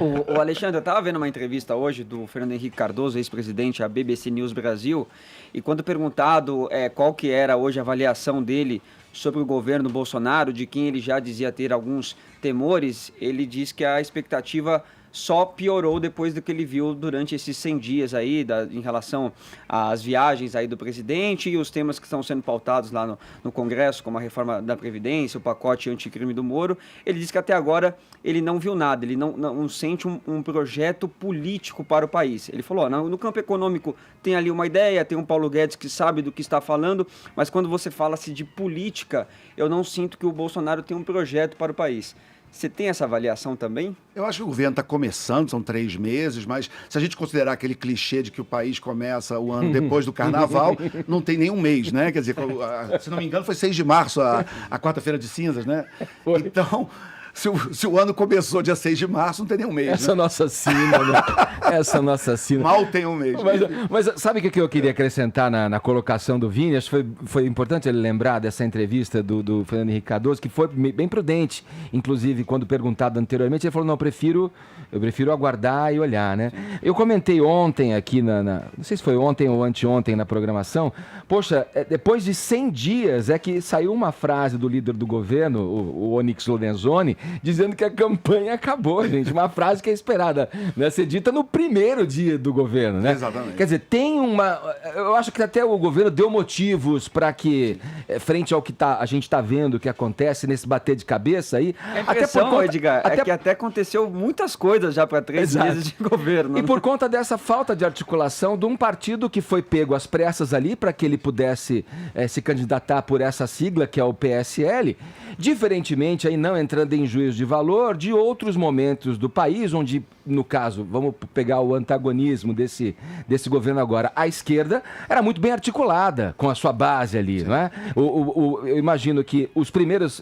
O Alexandre, eu estava vendo uma entrevista hoje do Fernando Henrique Cardoso, ex-presidente, à BBC News Brasil, e quando perguntado qual que era hoje a avaliação dele sobre o governo Bolsonaro, de quem ele já dizia ter alguns temores, ele diz que a expectativa só piorou depois do que ele viu durante esses 100 dias aí, em relação às viagens aí do presidente e os temas que estão sendo pautados lá no Congresso, como a reforma da Previdência, o pacote anticrime do Moro. Ele diz que até agora ele não viu nada, ele não sente um projeto político para o país. Ele falou, no campo econômico tem ali uma ideia, tem um Paulo Guedes que sabe do que está falando, mas quando você fala-se de política, eu não sinto que o Bolsonaro tem um projeto para o país. Você tem essa avaliação também? Eu acho que o governo está começando, são 3 meses, mas se a gente considerar aquele clichê de que o país começa o ano depois do carnaval, não tem nem um mês, né? Quer dizer, se não me engano, foi 6 de março, a quarta-feira de cinzas, né? Foi. Então, se o ano começou dia 6 de março, não tem nem um mês. Essa nossa sina, né? Essa nossa sina. Mal tem um mês. Mas sabe o que eu queria acrescentar na colocação do Vini? Acho que foi importante ele lembrar dessa entrevista do Fernando Henrique Cardoso, que foi bem prudente. Inclusive, quando perguntado anteriormente, ele falou, não, eu prefiro aguardar e olhar, né? Eu comentei ontem aqui, não sei se foi ontem ou anteontem na programação, poxa, depois de 100 dias é que saiu uma frase do líder do governo, o Onyx Lorenzoni, dizendo que a campanha acabou, gente. Uma frase que é esperada, né, ser dita no primeiro dia do governo, né? Exatamente. Quer dizer, eu acho que até o governo deu motivos para que, frente ao que a gente está vendo que acontece nesse bater de cabeça aí... A impressão, Edgar, é que até aconteceu muitas coisas já para 3 meses de governo. E por conta dessa falta de articulação de um partido que foi pego às pressas ali para que ele pudesse se candidatar por essa sigla, que é o PSL, diferentemente, aí não entrando em juízo de valor, de outros momentos do país, onde, no caso, vamos pegar o antagonismo desse governo agora, a esquerda era muito bem articulada com a sua base ali, não é? Eu imagino que os primeiros...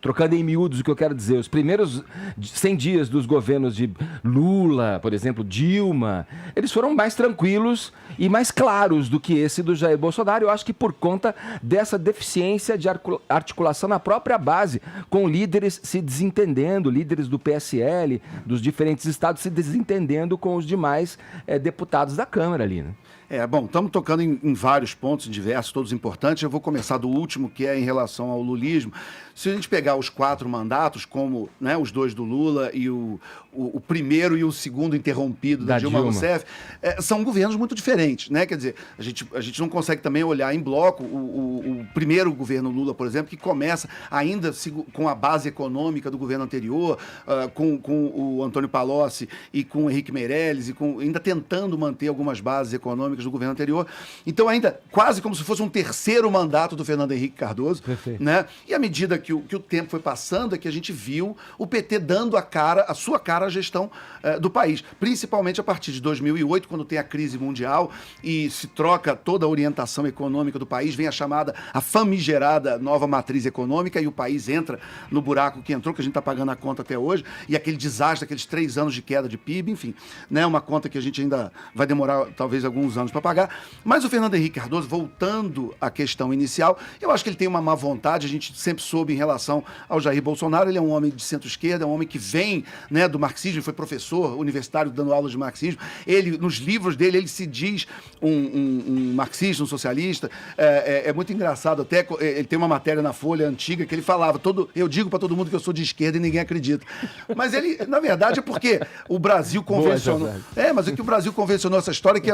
Trocando em miúdos o que eu quero dizer, os primeiros 100 dias dos governos de Lula, por exemplo, Dilma, eles foram mais tranquilos e mais claros do que esse do Jair Bolsonaro. Eu acho que por conta dessa deficiência de articulação na própria base, com líderes se desentendendo, líderes do PSL, dos diferentes estados se desentendendo com os demais deputados da Câmara ali, né? Bom, estamos tocando em vários pontos diversos, todos importantes. Eu vou começar do último, que é em relação ao lulismo. Se a gente pegar os 4 mandatos, como, né, os 2 do Lula e o primeiro e o segundo interrompido da Dilma Rousseff, são governos muito diferentes, né? Quer dizer, a gente não consegue também olhar em bloco o primeiro governo Lula, por exemplo, que começa ainda com a base econômica do governo anterior, com o Antônio Palocci e com o Henrique Meirelles, e ainda tentando manter algumas bases econômicas do governo anterior. Então, ainda quase como se fosse um terceiro mandato do Fernando Henrique Cardoso. Perfeito. Né? E à medida que o tempo foi passando, é que a gente viu o PT dando a sua cara à gestão do país. Principalmente a partir de 2008, quando tem a crise mundial e se troca toda a orientação econômica do país, vem a famigerada nova matriz econômica e o país entra no buraco que entrou, que a gente está pagando a conta até hoje, e aquele desastre, aqueles 3 anos de queda de PIB, enfim, né? Uma conta que a gente ainda vai demorar talvez alguns anos para pagar. Mas o Fernando Henrique Cardoso, voltando à questão inicial, eu acho que ele tem uma má vontade, a gente sempre soube em relação ao Jair Bolsonaro. Ele é um homem de centro-esquerda, é um homem que vem, né, do marxismo, foi professor universitário dando aulas de marxismo. Ele, nos livros dele, ele se diz um marxista, um socialista. É muito engraçado até, ele tem uma matéria na Folha antiga que ele falava, eu digo para todo mundo que eu sou de esquerda e ninguém acredita. Mas ele, na verdade, é porque o Brasil convencionou... mas é que o Brasil convencionou essa história que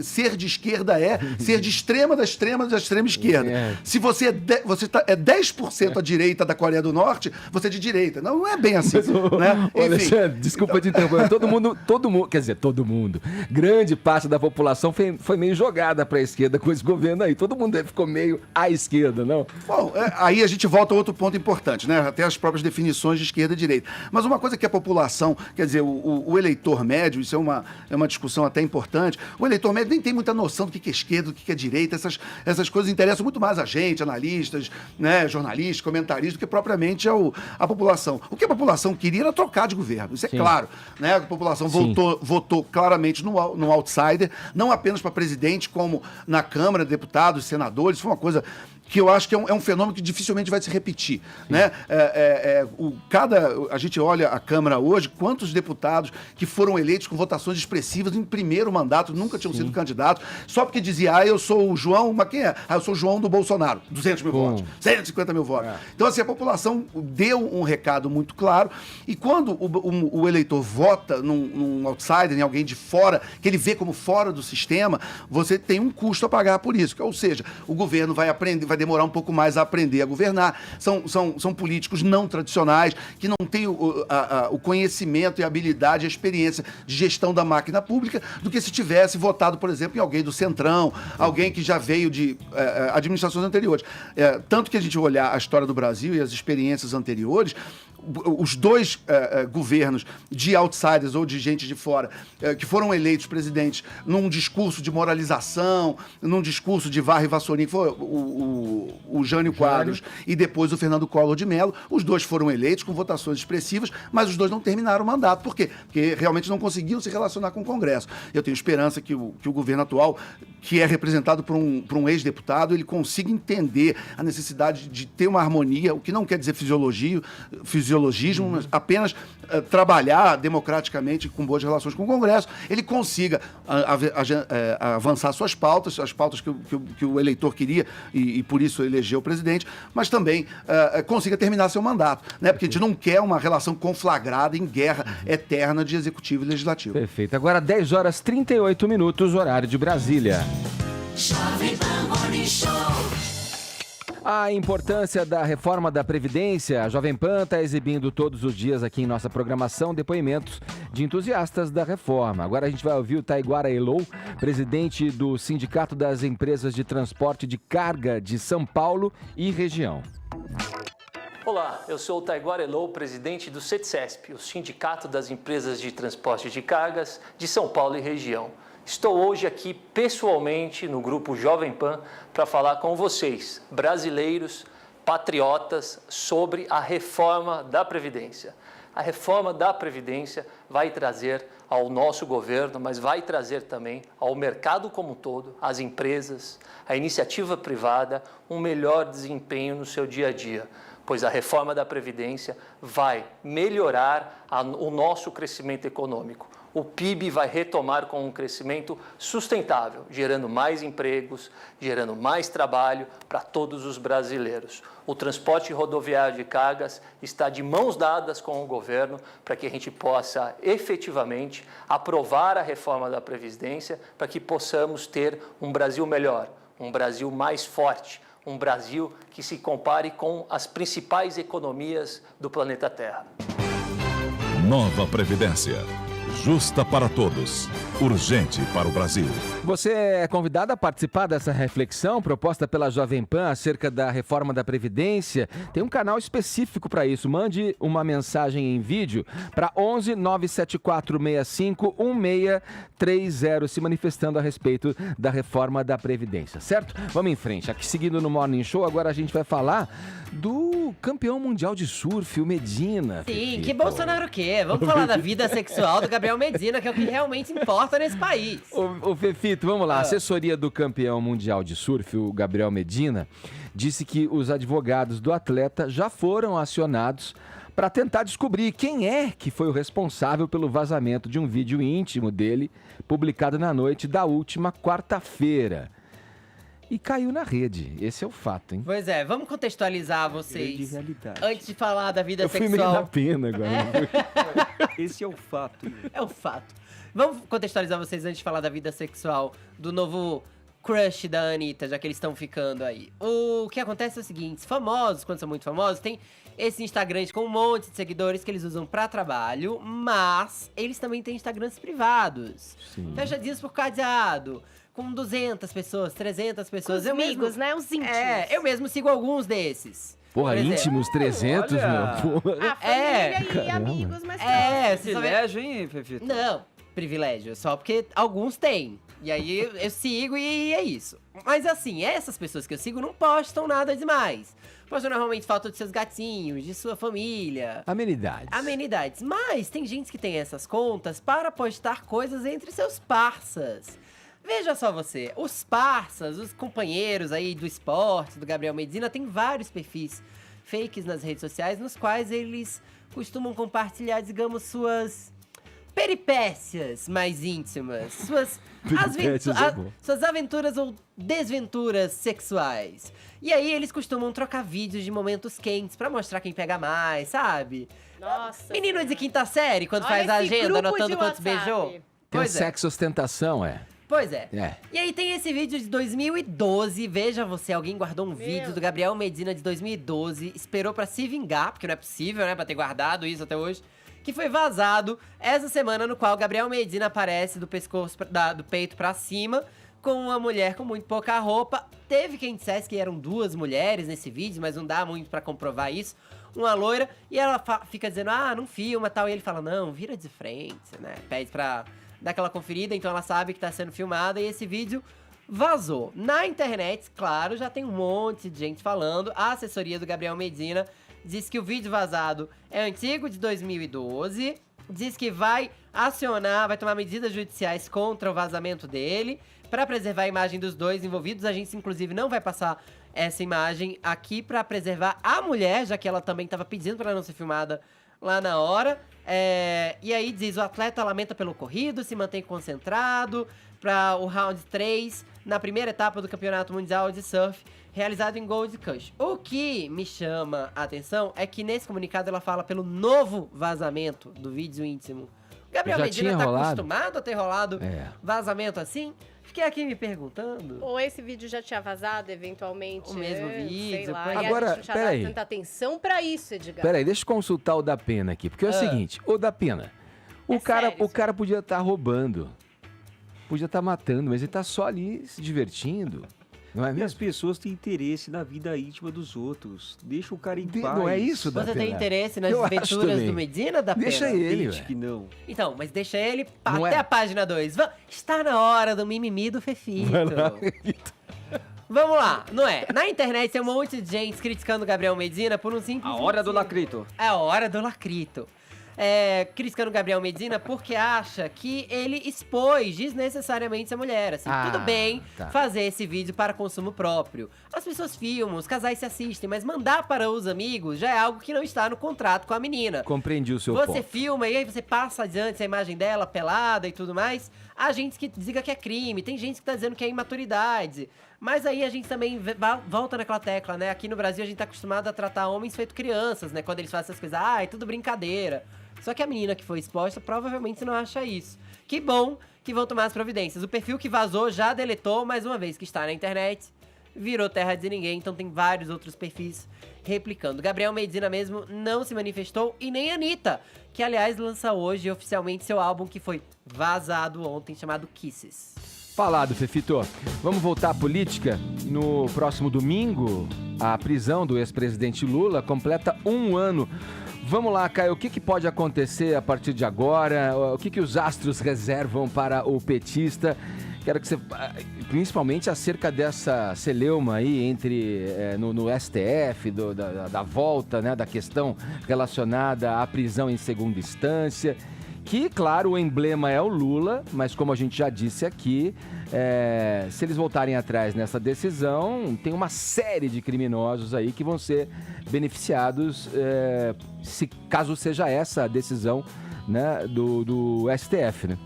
ser de esquerda é ser de extrema da extrema da extrema esquerda. Se você é 10% à direita da Coreia do Norte, você é de direita. Não é bem assim. Né? Alexandre, desculpa te interromper. Todo mundo, quer dizer, todo mundo, grande parte da população foi meio jogada para a esquerda com esse governo aí. Todo mundo ficou meio à esquerda, não? Bom, aí a gente volta a outro ponto importante, né? Até as próprias definições de esquerda e direita. Mas uma coisa que a população, quer dizer, o eleitor médio, isso é uma discussão até importante, o eleitor médio nem tem muita noção do que é esquerda, do que é direita. Essas coisas interessam muito mais a gente, analistas, né, jornalistas, comentaristas, do que propriamente a população. O que a população queria era trocar de governo, isso é claro. Né? A população votou claramente no outsider, não apenas para presidente, como na Câmara, deputados, senadores. Foi uma coisa que eu acho que é um fenômeno que dificilmente vai se repetir. Né? A gente olha a Câmara hoje, quantos deputados que foram eleitos com votações expressivas em primeiro mandato, nunca tinham sido candidatos, só porque dizia, eu sou o João, mas quem é? Eu sou o João do Bolsonaro, 200 mil votos, 150 mil votos. Então, assim, a população deu um recado muito claro, e quando o eleitor vota num outsider, em alguém de fora, que ele vê como fora do sistema, você tem um custo a pagar por isso. Ou seja, o governo vai demorar um pouco mais a aprender a governar. São políticos não tradicionais, que não têm o conhecimento e a habilidade e a experiência de gestão da máquina pública, do que se tivesse votado, por exemplo, em alguém do Centrão, alguém que já veio de administrações anteriores. Tanto que a gente olhar a história do Brasil e as experiências anteriores, os 2 governos de outsiders ou de gente de fora que foram eleitos presidentes num discurso de moralização, num discurso de varra e vassourinha, que foi o Jânio Quadros e depois o Fernando Collor de Mello, os 2 foram eleitos com votações expressivas, mas os 2 não terminaram o mandato. Por quê? Porque realmente não conseguiam se relacionar com o Congresso. Eu tenho esperança que o governo atual, que é representado por um ex-deputado, ele consiga entender a necessidade de ter uma harmonia, o que não quer dizer fisiologismo, mas apenas trabalhar democraticamente com boas relações com o Congresso, ele consiga avançar suas pautas, as pautas que o eleitor queria e por isso elegeu o presidente, mas também consiga terminar seu mandato, né? Porque a gente não quer uma relação conflagrada em guerra eterna de executivo e legislativo. Perfeito. Agora 10 horas 38 minutos, horário de Brasília. Jovem Pan Morning Show. A importância da reforma da Previdência, a Jovem Pan está exibindo todos os dias aqui em nossa programação depoimentos de entusiastas da reforma. Agora a gente vai ouvir o Taiguara Elou, presidente do Sindicato das Empresas de Transporte de Carga de São Paulo e região. Olá, eu sou o Taiguara Elou, presidente do CETCESP, o Sindicato das Empresas de Transporte de Cargas de São Paulo e região. Estou hoje aqui pessoalmente no grupo Jovem Pan para falar com vocês, brasileiros, patriotas sobre a reforma da Previdência. A reforma da Previdência vai trazer ao nosso governo, mas vai trazer também ao mercado como um todo, às empresas, à iniciativa privada, um melhor desempenho no seu dia a dia, pois a reforma da Previdência vai melhorar o nosso crescimento econômico. O PIB vai retomar com um crescimento sustentável, gerando mais empregos, gerando mais trabalho para todos os brasileiros. O transporte rodoviário de cargas está de mãos dadas com o governo para que a gente possa efetivamente aprovar a reforma da Previdência para que possamos ter um Brasil melhor, um Brasil mais forte, um Brasil que se compare com as principais economias do planeta Terra. Nova Previdência. Justa para todos. Urgente para o Brasil. Você é convidado a participar dessa reflexão proposta pela Jovem Pan acerca da reforma da Previdência. Tem um canal específico para isso. Mande uma mensagem em vídeo para 11 97465 1630 se manifestando a respeito da reforma da Previdência, certo? Vamos em frente. Aqui seguindo no Morning Show, agora a gente vai falar do campeão mundial de surf, o Medina. Sim, Fefito. que Bolsonaro o quê? Vamos falar da vida sexual do Gabriel Medina, que é o que realmente importa nesse país. Ô Fefito, vamos lá. A assessoria do campeão mundial de surf, o Gabriel Medina, disse que os advogados do atleta já foram acionados para tentar descobrir quem é que foi o responsável pelo vazamento de um vídeo íntimo dele, publicado na noite da última quarta-feira. E caiu na rede. Esse é o fato, hein? Pois é, vamos contextualizar vocês. Antes de falar da vida Eu fui meio na sexual. pena agora. Esse é o fato. É o fato. Vamos contextualizar vocês antes de falar da vida sexual do novo crush da Anitta, já que eles estão ficando aí. O que acontece é o seguinte, famosos, quando são muito famosos, tem esse Instagram com um monte de seguidores que eles usam pra trabalho, mas eles também têm Instagrams privados. Sim. Fechadinhos por cadeado, com 200 pessoas, 300 pessoas. Os amigos, né? Os íntimos. Eu mesmo sigo alguns desses. Porra, Por exemplo, íntimos 300, olha. meu. Porra. A família e Caramba. amigos mais você só vê- Privilégio, hein, Fefito? Não, privilégio, só porque alguns têm. E aí eu sigo e é isso. Mas assim, essas pessoas que eu sigo não postam nada demais. Postam normalmente foto de seus gatinhos, de sua família. Amenidades. Amenidades. Mas tem gente que tem essas contas para postar coisas entre seus parças. Veja só você, os parças, os companheiros aí do esporte, do Gabriel Medina, tem vários perfis fakes nas redes sociais nos quais eles costumam compartilhar, digamos, suas peripécias mais íntimas, Peripécias é bom. suas aventuras ou desventuras sexuais. E aí eles costumam trocar vídeos de momentos quentes pra mostrar quem pega mais, sabe? Nossa. Menino de quinta série, quando Olha faz a esse agenda, grupo anotando de quantos WhatsApp. beijou. Tem o Pois é. sexo ostentação, é. Pois é. É. E aí tem esse vídeo de 2012, veja você, alguém guardou um vídeo do Gabriel Medina de 2012, esperou pra se vingar, porque não é possível, né, pra ter guardado isso até hoje, que foi vazado essa semana, no qual Gabriel Medina aparece do pescoço, do peito pra cima, com uma mulher com muito pouca roupa. Teve quem dissesse que eram duas mulheres nesse vídeo, mas não dá muito pra comprovar isso. Uma loira, e ela fica dizendo, não filma tal, e ele fala, não, vira de frente, né, pede pra dar aquela conferida, então ela sabe que tá sendo filmada, e esse vídeo vazou. Na internet, claro, já tem um monte de gente falando, a assessoria do Gabriel Medina diz que o vídeo vazado é antigo, de 2012, diz que vai tomar medidas judiciais contra o vazamento dele, pra preservar a imagem dos dois envolvidos. A gente, inclusive, não vai passar essa imagem aqui pra preservar a mulher, já que ela também tava pedindo pra não ser filmada lá na hora. E aí diz, o atleta lamenta pelo ocorrido, se mantém concentrado para o round 3 na primeira etapa do Campeonato Mundial de Surf, realizado em Gold Coast. O que me chama a atenção é que nesse comunicado ela fala pelo novo vazamento do vídeo íntimo. O Gabriel Já Medina tinha tá rolado? acostumado a ter rolado É. vazamento assim? Fiquei aqui me perguntando. Ou esse vídeo já tinha vazado, eventualmente. O mesmo sei vídeo, lá. pois E Agora, a gente não tinha peraí. dado tanta atenção pra isso, Edgar. Peraí, deixa eu consultar o da Pena aqui, porque é o seguinte, o da Pena, É sério, o cara podia estar roubando, podia estar matando, mas ele tá só ali se divertindo, não é E as mesmo? pessoas têm interesse na vida íntima dos outros. Deixa o cara em paz. Não é isso, da Você tem Pena? interesse nas Eu acho desventuras também. do Medina, da Deixa Pena? ele, Gente ué. que não. Então, mas deixa ele Não até é? a página 2. Está na hora do mimimi do Fefito. Vai lá, Fefito. Vamos lá, não é? Na internet tem um monte de gente criticando o Gabriel Medina por um simples... A hora do lacrito. É a hora do lacrito. Criticando o Gabriel Medina porque acha que ele expôs desnecessariamente a mulher. Assim, tudo bem fazer esse vídeo para consumo próprio. As pessoas filmam, os casais se assistem, mas mandar para os amigos já é algo que não está no contrato com a menina. Compreendi o seu ponto. Você filma e aí você passa adiante a imagem dela pelada e tudo mais. Há gente que diga que é crime, tem gente que tá dizendo que é imaturidade. Mas aí a gente também volta naquela tecla, né? Aqui no Brasil a gente tá acostumado a tratar homens feito crianças, né? Quando eles fazem essas coisas, é tudo brincadeira. Só que a menina que foi exposta provavelmente não acha isso. Que bom que vão tomar as providências. O perfil que vazou já deletou, mais uma vez que está na internet. Virou terra de ninguém, então tem vários outros perfis replicando. Gabriel Medina mesmo não se manifestou e nem a Anitta, que aliás lança hoje oficialmente seu álbum que foi vazado ontem, chamado Kisses. Falado, Fefito. Vamos voltar à política. No próximo domingo, a prisão do ex-presidente Lula completa 1 ano. Vamos lá, Caio, o que pode acontecer a partir de agora? O que os astros reservam para o petista? Quero que você, principalmente acerca dessa celeuma aí no STF, da volta, né, da questão relacionada à prisão em segunda instância. Que, claro, o emblema é o Lula, mas como a gente já disse aqui, se eles voltarem atrás nessa decisão, tem uma série de criminosos aí que vão ser beneficiados, caso seja essa a decisão, né, do STF, né?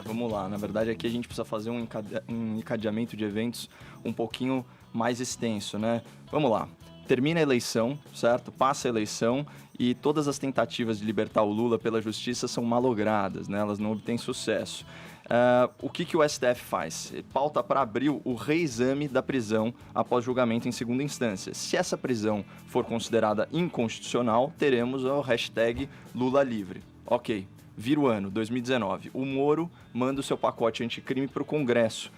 Vamos lá, na verdade aqui a gente precisa fazer um encadeamento de eventos um pouquinho mais extenso, né? Vamos lá. Termina a eleição, certo? Passa a eleição e todas as tentativas de libertar o Lula pela justiça são malogradas, né? Elas não obtêm sucesso. O que o STF faz? Pauta para abril o reexame da prisão após julgamento em segunda instância. Se essa prisão for considerada inconstitucional, teremos o hashtag Lula livre. Ok, vira o ano, 2019. O Moro manda o seu pacote anticrime para o Congresso.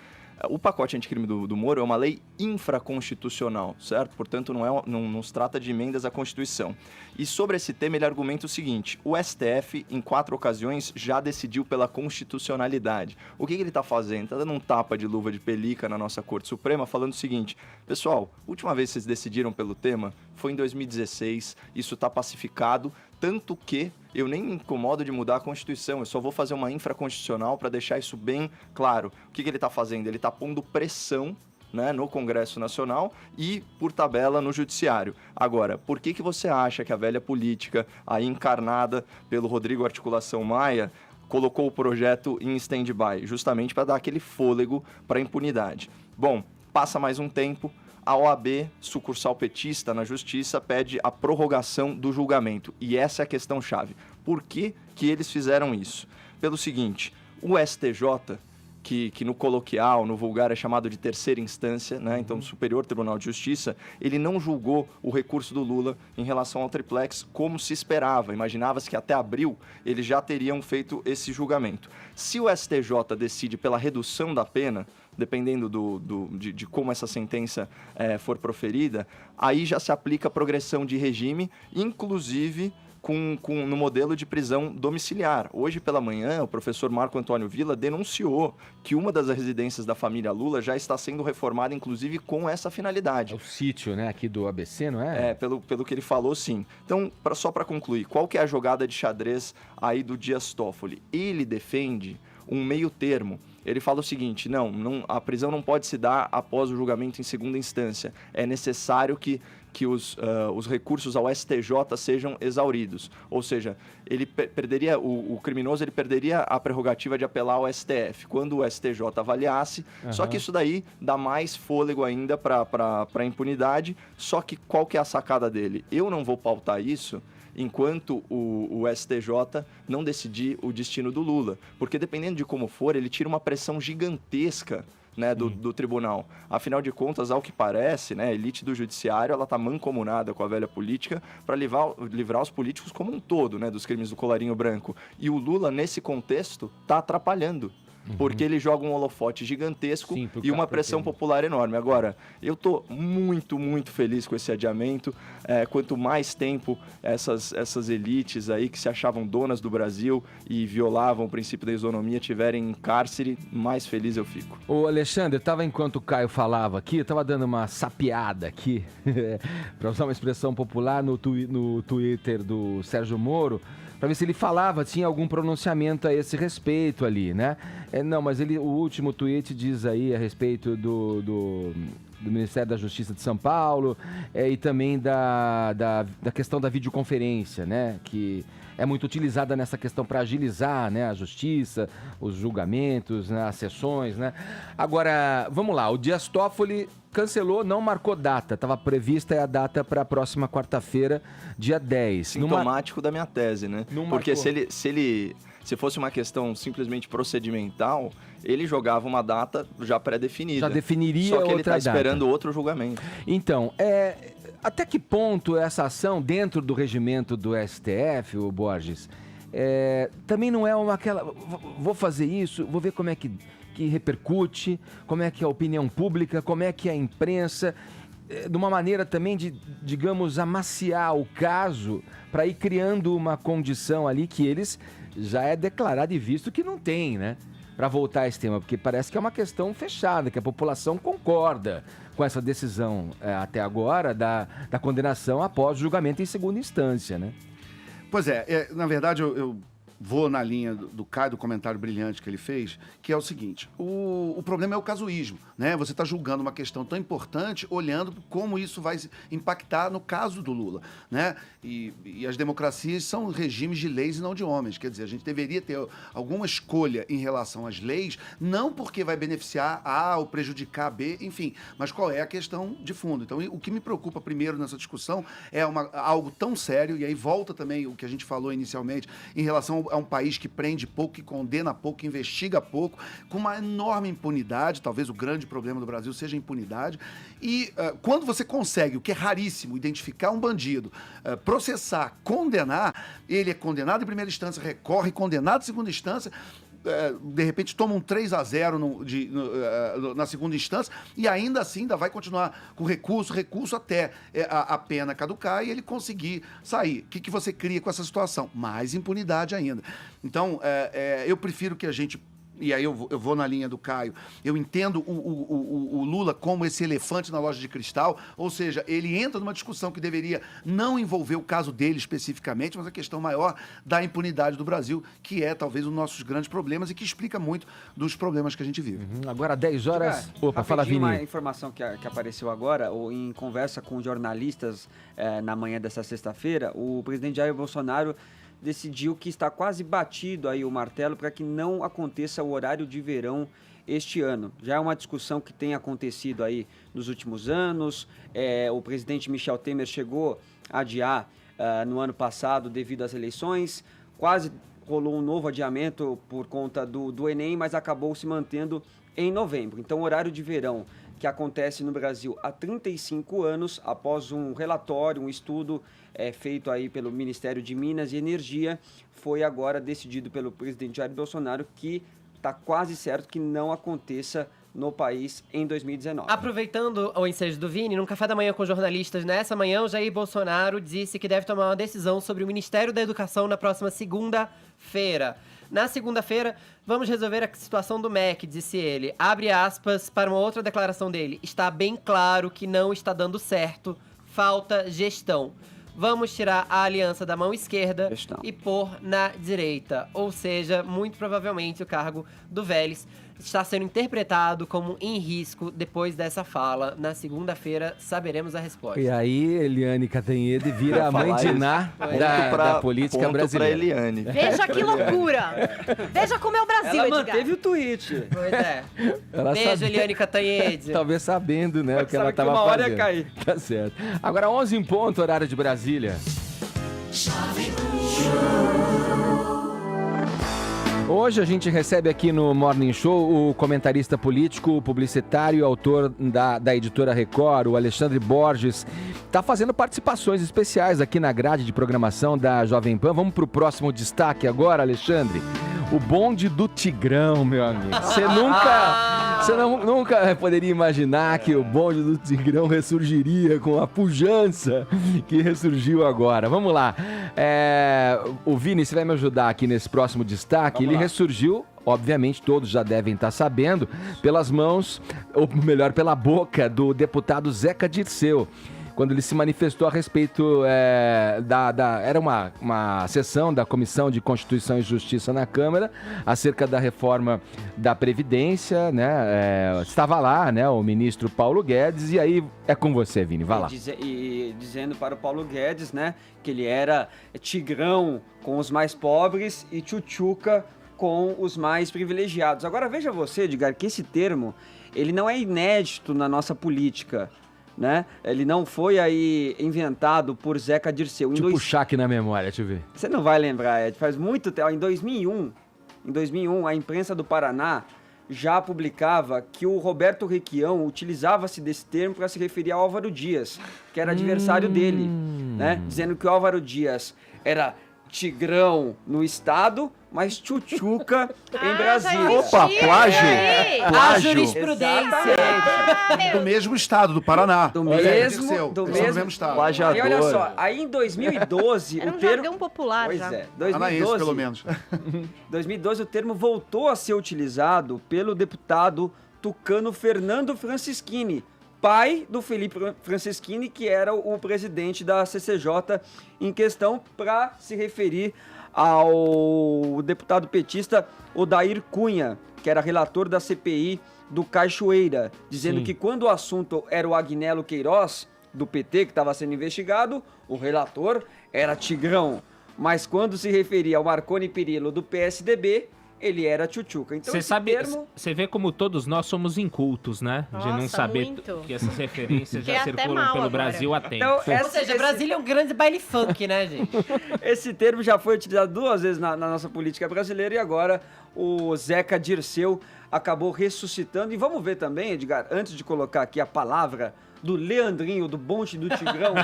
O pacote anticrime do Moro é uma lei infraconstitucional, certo? Portanto, não se trata de emendas à Constituição. E sobre esse tema, ele argumenta o seguinte: o STF, em 4 ocasiões, já decidiu pela constitucionalidade. O que ele está fazendo? Está dando um tapa de luva de pelica na nossa Corte Suprema, falando o seguinte: pessoal, a última vez que vocês decidiram pelo tema foi em 2016, isso está pacificado, tanto que eu nem me incomodo de mudar a Constituição, eu só vou fazer uma infraconstitucional para deixar isso bem claro. O que ele está fazendo? Ele está pondo pressão, né, no Congresso Nacional e, por tabela, no Judiciário. Agora, por que você acha que a velha política, aí encarnada pelo Rodrigo Articulação Maia, colocou o projeto em stand-by? Justamente para dar aquele fôlego para a impunidade. Bom, passa mais um tempo. A OAB, sucursal petista na Justiça, pede a prorrogação do julgamento. E essa é a questão-chave. Por que eles fizeram isso? Pelo seguinte, o STJ, que no coloquial, no vulgar, é chamado de terceira instância, né? Então, o Superior Tribunal de Justiça, ele não julgou o recurso do Lula em relação ao triplex como se esperava. Imaginava-se que até abril eles já teriam feito esse julgamento. Se o STJ decide pela redução da pena, dependendo de como essa sentença for proferida, aí já se aplica a progressão de regime, inclusive no modelo de prisão domiciliar. Hoje pela manhã, o professor Marco Antônio Villa denunciou que uma das residências da família Lula já está sendo reformada, inclusive com essa finalidade. É o sítio, né, aqui do ABC, não é? Pelo que ele falou, sim. Então, só para concluir, qual que é a jogada de xadrez aí do Dias Toffoli? Ele defende um meio termo. Ele fala o seguinte: a prisão não pode se dar após o julgamento em segunda instância. É necessário que os recursos ao STJ sejam exauridos. Ou seja, ele perderia, o criminoso perderia a prerrogativa de apelar ao STF quando o STJ avaliasse. Só que isso daí dá mais fôlego ainda para a impunidade. Só que qual que é a sacada dele? Eu não vou pautar isso enquanto o STJ não decidir o destino do Lula. Porque dependendo de como for, ele tira uma pressão gigantesca, né, do tribunal. Afinal de contas, ao que parece, né, a elite do judiciário está mancomunada com a velha política para livrar os políticos como um todo, né, dos crimes do colarinho branco. E o Lula, nesse contexto, está atrapalhando. porque ele joga um holofote gigantesco Sim, pro e uma pro pressão tema. popular enorme. Agora, eu tô muito, muito feliz com esse adiamento. Quanto mais tempo essas elites aí que se achavam donas do Brasil e violavam o princípio da isonomia tiverem em cárcere, mais feliz eu fico. Ô Alexandre, enquanto o Caio falava aqui, eu tava dando uma sapeada aqui, para usar uma expressão popular no Twitter do Sérgio Moro, para ver se ele falava, tinha algum pronunciamento a esse respeito ali, né? Não, mas o último tweet diz aí a respeito do Ministério da Justiça de São Paulo e também da questão da videoconferência, né? Que é muito utilizada nessa questão para agilizar, né, a justiça, os julgamentos, né, as sessões, né? Agora, vamos lá, o Dias Toffoli cancelou, não marcou data, estava prevista a data para a próxima quarta-feira, dia 10. Sintomático da minha tese, né? Porque se fosse uma questão simplesmente procedimental, ele jogava uma data já pré-definida. Já definiria Só que ele outra está data. esperando outro julgamento. Então, até que ponto essa ação dentro do regimento do STF, o Borges, também não é vou fazer isso, vou ver como é que repercute, como é que a opinião pública, como é que a imprensa, de uma maneira também de, digamos, amaciar o caso para ir criando uma condição ali que eles já é declarado e visto que não tem, né? Para voltar a esse tema, porque parece que é uma questão fechada, que a população concorda com essa decisão até agora da condenação após o julgamento em segunda instância, né? Pois na verdade eu vou na linha do Caio, do comentário brilhante que ele fez, que é o seguinte, o problema é o casuísmo, né? Você está julgando uma questão tão importante, olhando como isso vai impactar no caso do Lula, né? E as democracias são regimes de leis e não de homens, quer dizer, a gente deveria ter alguma escolha em relação às leis, não porque vai beneficiar A ou prejudicar B, enfim, mas qual é a questão de fundo. Então, o que me preocupa primeiro nessa discussão é algo tão sério, e aí volta também o que a gente falou inicialmente, em relação a um país que prende pouco, que condena pouco, que investiga pouco, com uma enorme impunidade, talvez o grande problema do Brasil seja a impunidade, e quando você consegue, o que é raríssimo, identificar um bandido, processar, condenar, ele é condenado em primeira instância, recorre, condenado em segunda instância, de repente toma um 3-0 na segunda instância e ainda assim ainda vai continuar com recurso até a pena caducar e ele conseguir sair. O que você cria com essa situação? Mais impunidade ainda. Então, eu prefiro que a gente... E aí eu vou na linha do Caio. Eu entendo o Lula como esse elefante na loja de cristal, ou seja, ele entra numa discussão que deveria não envolver o caso dele especificamente, mas a questão maior da impunidade do Brasil, que é talvez um dos nossos grandes problemas e que explica muito dos problemas que a gente vive. Agora, 10 horas... Opa, fala, Vini. Uma informação que apareceu agora, ou em conversa com jornalistas na manhã dessa sexta-feira, o presidente Jair Bolsonaro decidiu que está quase batido aí o martelo para que não aconteça o horário de verão este ano. Já é uma discussão que tem acontecido aí nos últimos anos. O presidente Michel Temer chegou a adiar no ano passado devido às eleições. Quase rolou um novo adiamento por conta do Enem, mas acabou se mantendo em novembro. Então, o horário de verão que acontece no Brasil há 35 anos, após um relatório, um estudo feito aí pelo Ministério de Minas e Energia, foi agora decidido pelo presidente Jair Bolsonaro que está quase certo que não aconteça no país em 2019. Aproveitando o ensejo do Vini, num café da manhã com jornalistas nessa manhã, o Jair Bolsonaro disse que deve tomar uma decisão sobre o Ministério da Educação na próxima segunda-feira. Na segunda-feira, vamos resolver a situação do MEC, disse ele. Abre aspas para uma outra declaração dele. Está bem claro que não está dando certo. Falta gestão. Vamos tirar a aliança da mão esquerda e pôr na direita. Ou seja, muito provavelmente o cargo do Vélez está sendo interpretado como em risco depois dessa fala. Na segunda-feira, saberemos a resposta. E aí, Eliane Cantanhede vira a mãe de Ná da política brasileira. Pra Eliane. Veja que loucura! Veja como é o Brasil, Ela Edgar. manteve o tweet. Pois é. Ela Beijo, sabia- Eliane Cantanhede. Talvez sabendo, né, o que ela Sabe que estava uma hora fazendo. ia cair. Tá certo. Agora, 11 em ponto, horário de Brasília. Hoje a gente recebe aqui no Morning Show o comentarista político, publicitário e autor da editora Record, o Alexandre Borges. Está fazendo participações especiais aqui na grade de programação da Jovem Pan. Vamos para o próximo destaque agora, Alexandre. O bonde do Tigrão, meu amigo. Você nunca poderia imaginar que o bonde do Tigrão ressurgiria com a pujança que ressurgiu agora. Vamos lá. O Vini, você vai me ajudar aqui nesse próximo destaque. Ele ressurgiu, obviamente, todos já devem estar sabendo, pelas mãos, ou melhor, pela boca do deputado Zeca Dirceu, quando ele se manifestou a respeito era uma sessão da Comissão de Constituição e Justiça na Câmara, acerca da reforma da Previdência, né? Estava lá, né, o ministro Paulo Guedes, e aí é com você, Vini, vai lá. E dizendo para o Paulo Guedes, né, que ele era tigrão com os mais pobres e tchutchuca com os mais privilegiados. Agora veja você, Edgar, que esse termo, ele não é inédito na nossa política, né? Ele não foi aí inventado por Zeca Dirceu. Puxar aqui na memória, deixa eu ver. Você não vai lembrar, Ed, faz muito tempo. Em 2001, a imprensa do Paraná já publicava que o Roberto Requião utilizava-se desse termo para se referir a Álvaro Dias, que era adversário dele, né? Dizendo que o Álvaro Dias era tigrão no estado, mas tchutchuca em Brasília. Opa, plágio! A jurisprudência! Do mesmo estado, do Paraná. Do mesmo estado. E olha só, aí em 2012 Era o um termo... jargão popular Pois já. é, Paranaense, pelo menos. 2012 o termo voltou a ser utilizado pelo deputado tucano Fernando Francischini, pai do Felipe Francischini, que era o presidente da CCJ em questão, para se referir ao deputado petista Odair Cunha, que era relator da CPI do Cachoeira, dizendo que quando o assunto era o Agnello Queiroz, do PT, que estava sendo investigado, o relator era tigrão. Mas quando se referia ao Marconi Perillo, do PSDB, ele era tchutchuca. Então, você vê como todos nós somos incultos, né? De não Nossa, saber muito. que essas referências Que é já até circulam mal pelo agora. Brasil há tempo. Então, Ou seja, Brasília é um grande baile funk, né, gente? esse termo já foi utilizado 2 vezes na nossa política brasileira e agora o Zeca Dirceu acabou ressuscitando. E vamos ver também, Edgar, antes de colocar aqui a palavra do Leandrinho, do bonde do Tigrão.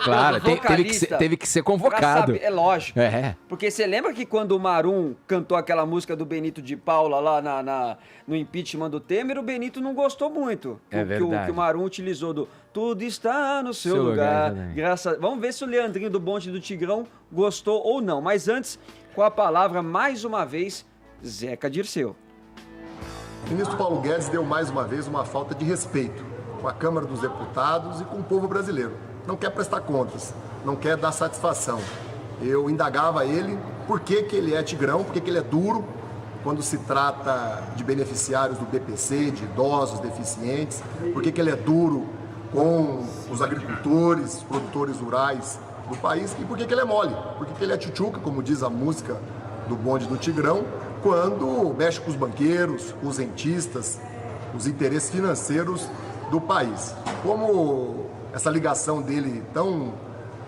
Claro, teve que ser convocado. É lógico. É. Porque você lembra que quando o Marum cantou aquela música do Benito de Paula lá no impeachment do Temer, o Benito não gostou muito. É verdade. Que o Marum utilizou do tudo está no seu lugar. Vamos ver se o Leandrinho do bonde do Tigrão gostou ou não. Mas antes, com a palavra, mais uma vez, Zeca Dirceu. O ministro Paulo Guedes deu mais uma vez uma falta de respeito com a Câmara dos Deputados e com o povo brasileiro. Não quer prestar contas, não quer dar satisfação. Eu indagava ele por que ele é tigrão, por que ele é duro quando se trata de beneficiários do BPC, de idosos, deficientes, por que ele é duro com os agricultores, os produtores rurais do país e por que ele é mole, por que ele é tchutchuca, como diz a música do bonde do Tigrão, quando mexe com os banqueiros, com os rentistas, os interesses financeiros do país. Como essa ligação dele tão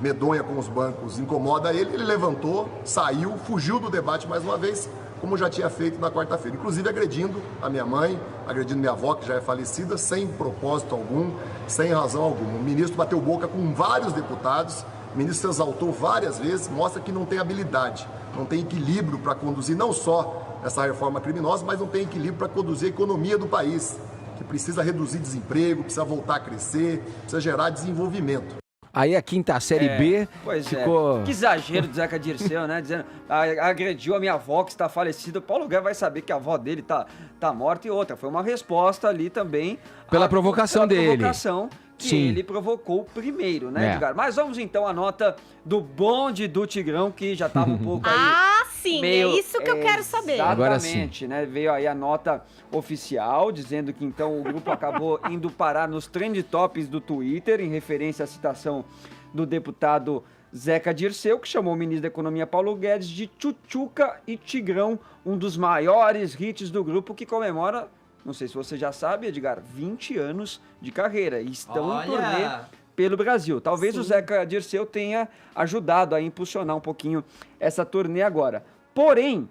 medonha com os bancos incomoda ele, ele levantou, saiu, fugiu do debate mais uma vez, como já tinha feito na quarta-feira, inclusive agredindo a minha mãe, agredindo minha avó, que já é falecida, sem propósito algum, sem razão alguma. O ministro bateu boca com vários deputados, o ministro se exaltou várias vezes, mostra que não tem habilidade, não tem equilíbrio para conduzir não só essa reforma criminosa, mas não tem equilíbrio para conduzir a economia do país, que precisa reduzir desemprego, precisa voltar a crescer, precisa gerar desenvolvimento. Aí a quinta série B ficou... Que exagero do Zeca Dirceu, né? Dizendo, agrediu a minha avó que está falecida. O Paulo Guedes vai saber que a avó dele tá morta e outra. Foi uma resposta ali também... Pela provocação dele. Provocação que ele provocou primeiro, né, Edgar? Mas vamos então à nota do bonde do Tigrão, que já estava um pouco aí... Ah, sim, é isso que eu quero saber. Agora sim. Exatamente, né? Veio aí a nota oficial, dizendo que então o grupo acabou indo parar nos trend tops do Twitter, em referência à citação do deputado Zeca Dirceu, que chamou o ministro da Economia Paulo Guedes de tchutchuca e tigrão, um dos maiores hits do grupo, que comemora, não sei se você já sabe, Edgar, 20 anos de carreira, e estão em turnê pelo Brasil. Talvez o Zeca Dirceu tenha ajudado a impulsionar um pouquinho essa turnê agora. Porém,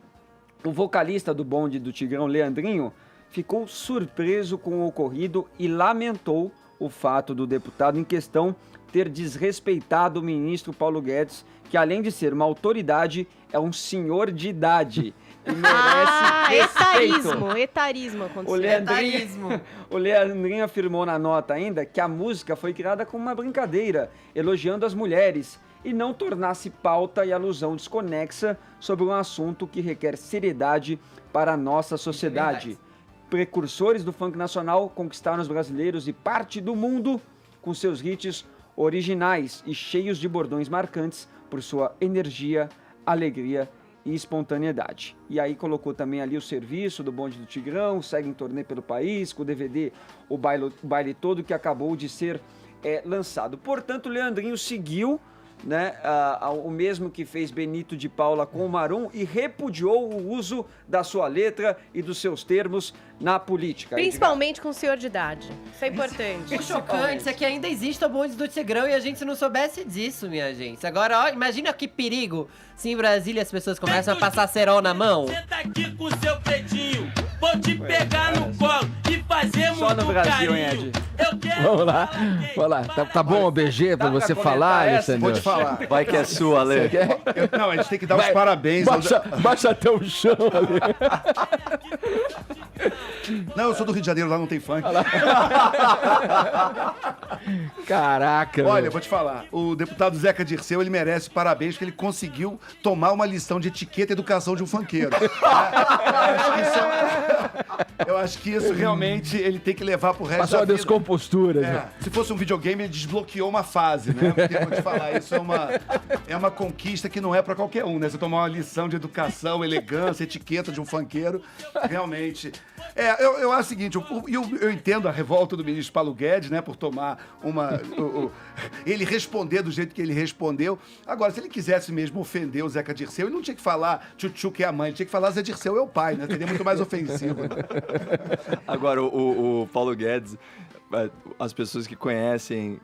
o vocalista do bonde do Tigrão, Leandrinho, ficou surpreso com o ocorrido e lamentou o fato do deputado em questão ter desrespeitado o ministro Paulo Guedes, que além de ser uma autoridade, é um senhor de idade. e merece respeito. Etarismo aconteceu. O Leandrinho afirmou na nota ainda que a música foi criada como uma brincadeira, elogiando as mulheres, e não tornasse pauta e alusão desconexa sobre um assunto que requer seriedade para a nossa sociedade. Precursores do funk nacional conquistaram os brasileiros e parte do mundo com seus hits originais e cheios de bordões marcantes por sua energia, alegria e espontaneidade. E aí colocou também ali o serviço do Bonde do Tigrão, segue em turnê pelo país, com o DVD O Baile Todo, que acabou de ser lançado. Portanto, o Leandrinho seguiu, né, o mesmo que fez Benito de Paula com o Marum e repudiou o uso da sua letra e dos seus termos na política. Principalmente com o senhor de idade. Isso é importante. O chocante é que ainda existe o Bonde do Tigrão e a gente não soubesse disso, minha gente. Agora, ó, imagina que perigo se em Brasília as pessoas começam a passar cerol na mão. Você tá aqui com o seu pretinho, vou te pegar no colo e fazer muito Só no Brasil, carinho. hein, Ed? Vamos lá. Tá bom o BG pra você falar, Alessandro? Vou te falar. Vai que é sua, Ale. Não, a gente tem que dar os parabéns. Baixa até o chão ali. Não, eu sou do Rio de Janeiro, lá não tem funk. Caraca. Olha, eu vou te falar. O deputado Zeca Dirceu, ele merece parabéns, porque ele conseguiu tomar uma lição de etiqueta e educação de um funkeiro. Eu acho que isso realmente ele tem que levar pro resto Passou da a vida. descompostura. né? Se fosse um videogame, ele desbloqueou uma fase, né? Porque, vou te falar, isso é uma conquista que não é pra qualquer um, né? Você tomar uma lição de educação, elegância, etiqueta de um funkeiro, realmente... Eu acho o seguinte, eu entendo a revolta do ministro Paulo Guedes, né? Por tomar ele responder do jeito que ele respondeu. Agora, se ele quisesse mesmo ofender o Zeca Dirceu, ele não tinha que falar Tchutchu que é a mãe, ele tinha que falar Zé Dirceu é o pai, né? Seria muito mais ofensivo. Agora, o Paulo Guedes, as pessoas que conhecem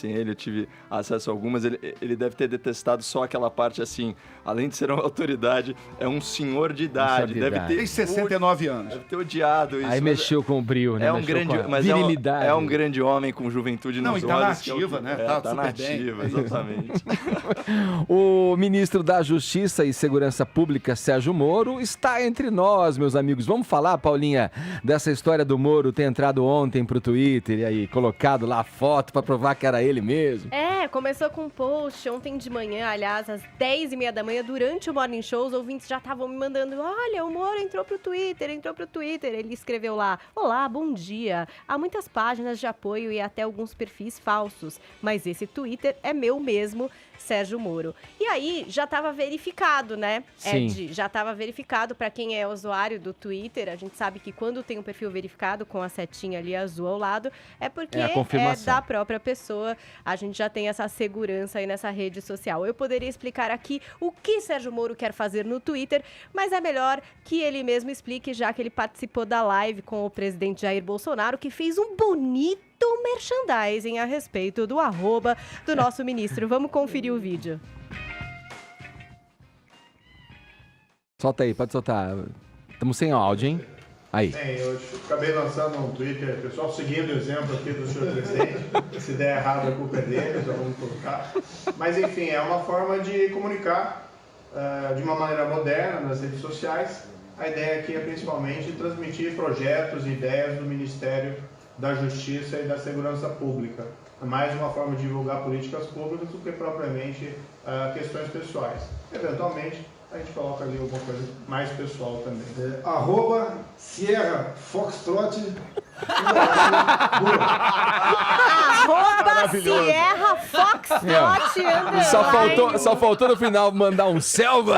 ele, eu tive acesso a algumas, ele deve ter detestado só aquela parte assim, além de ser uma autoridade, é um senhor de idade, deve ter... Tem 69 anos. Deve ter odiado isso. Aí mexeu com o brio, né? É um grande, mas virilidade. é um grande homem com juventude nos olhos. Não, e tá na ativa, né? Tá na ativa, exatamente. O ministro da Justiça e Segurança Pública, Sérgio Moro, está entre nós, meus amigos. Vamos falar, Paulinha, dessa história do Moro ter entrado ontem pro Twitter e aí colocado lá a foto pra provar que era ele mesmo? Começou com um post ontem de manhã, aliás, às 10h30 da manhã, durante o Morning Show, os ouvintes já estavam me mandando, olha, o Moro entrou pro Twitter. Ele escreveu lá, olá, bom dia. Há muitas páginas de apoio e até alguns perfis falsos, mas esse Twitter é meu mesmo, Sérgio Moro. E aí, já estava verificado, né, Sim. Ed? Já estava verificado para quem é usuário do Twitter. A gente sabe que quando tem um perfil verificado com a setinha ali azul ao lado, é porque é da própria pessoa. A gente já tem essa segurança aí nessa rede social. Eu poderia explicar aqui o que Sérgio Moro quer fazer no Twitter, mas é melhor que ele mesmo explique, já que ele participou da live com o presidente Jair Bolsonaro, que fez um bonito merchandising a respeito do arroba do nosso ministro. Vamos conferir o vídeo. Solta aí, pode soltar. Estamos sem áudio, hein? Aí. Bem, eu acabei lançando um Twitter, pessoal, seguindo o exemplo aqui do senhor presidente. Se der errado, a culpa é deles, vamos colocar. Mas, enfim, é uma forma de comunicar de uma maneira moderna nas redes sociais. A ideia aqui é principalmente transmitir projetos e ideias do Ministério da Justiça e da Segurança Pública. É mais uma forma de divulgar políticas públicas do que propriamente questões pessoais. Eventualmente, a gente coloca ali alguma coisa mais pessoal também. Arroba Sierra Foxtrot. Arroba Sierra Foxtrot. Só faltou no final mandar um selva.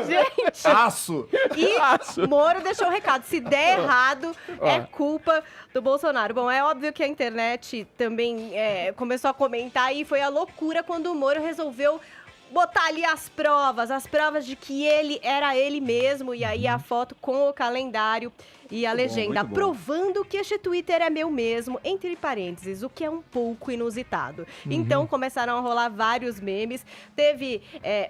Gente. Aço. E Moro deixou o recado. Se der errado, é culpa do Bolsonaro. Bom, é óbvio que a internet também começou a comentar e foi a loucura quando o Moro resolveu botar ali as provas de que ele era ele mesmo, e aí a foto com o calendário e a legenda, provando que este Twitter é meu mesmo, entre parênteses, o que é um pouco inusitado. Então começaram a rolar vários memes, teve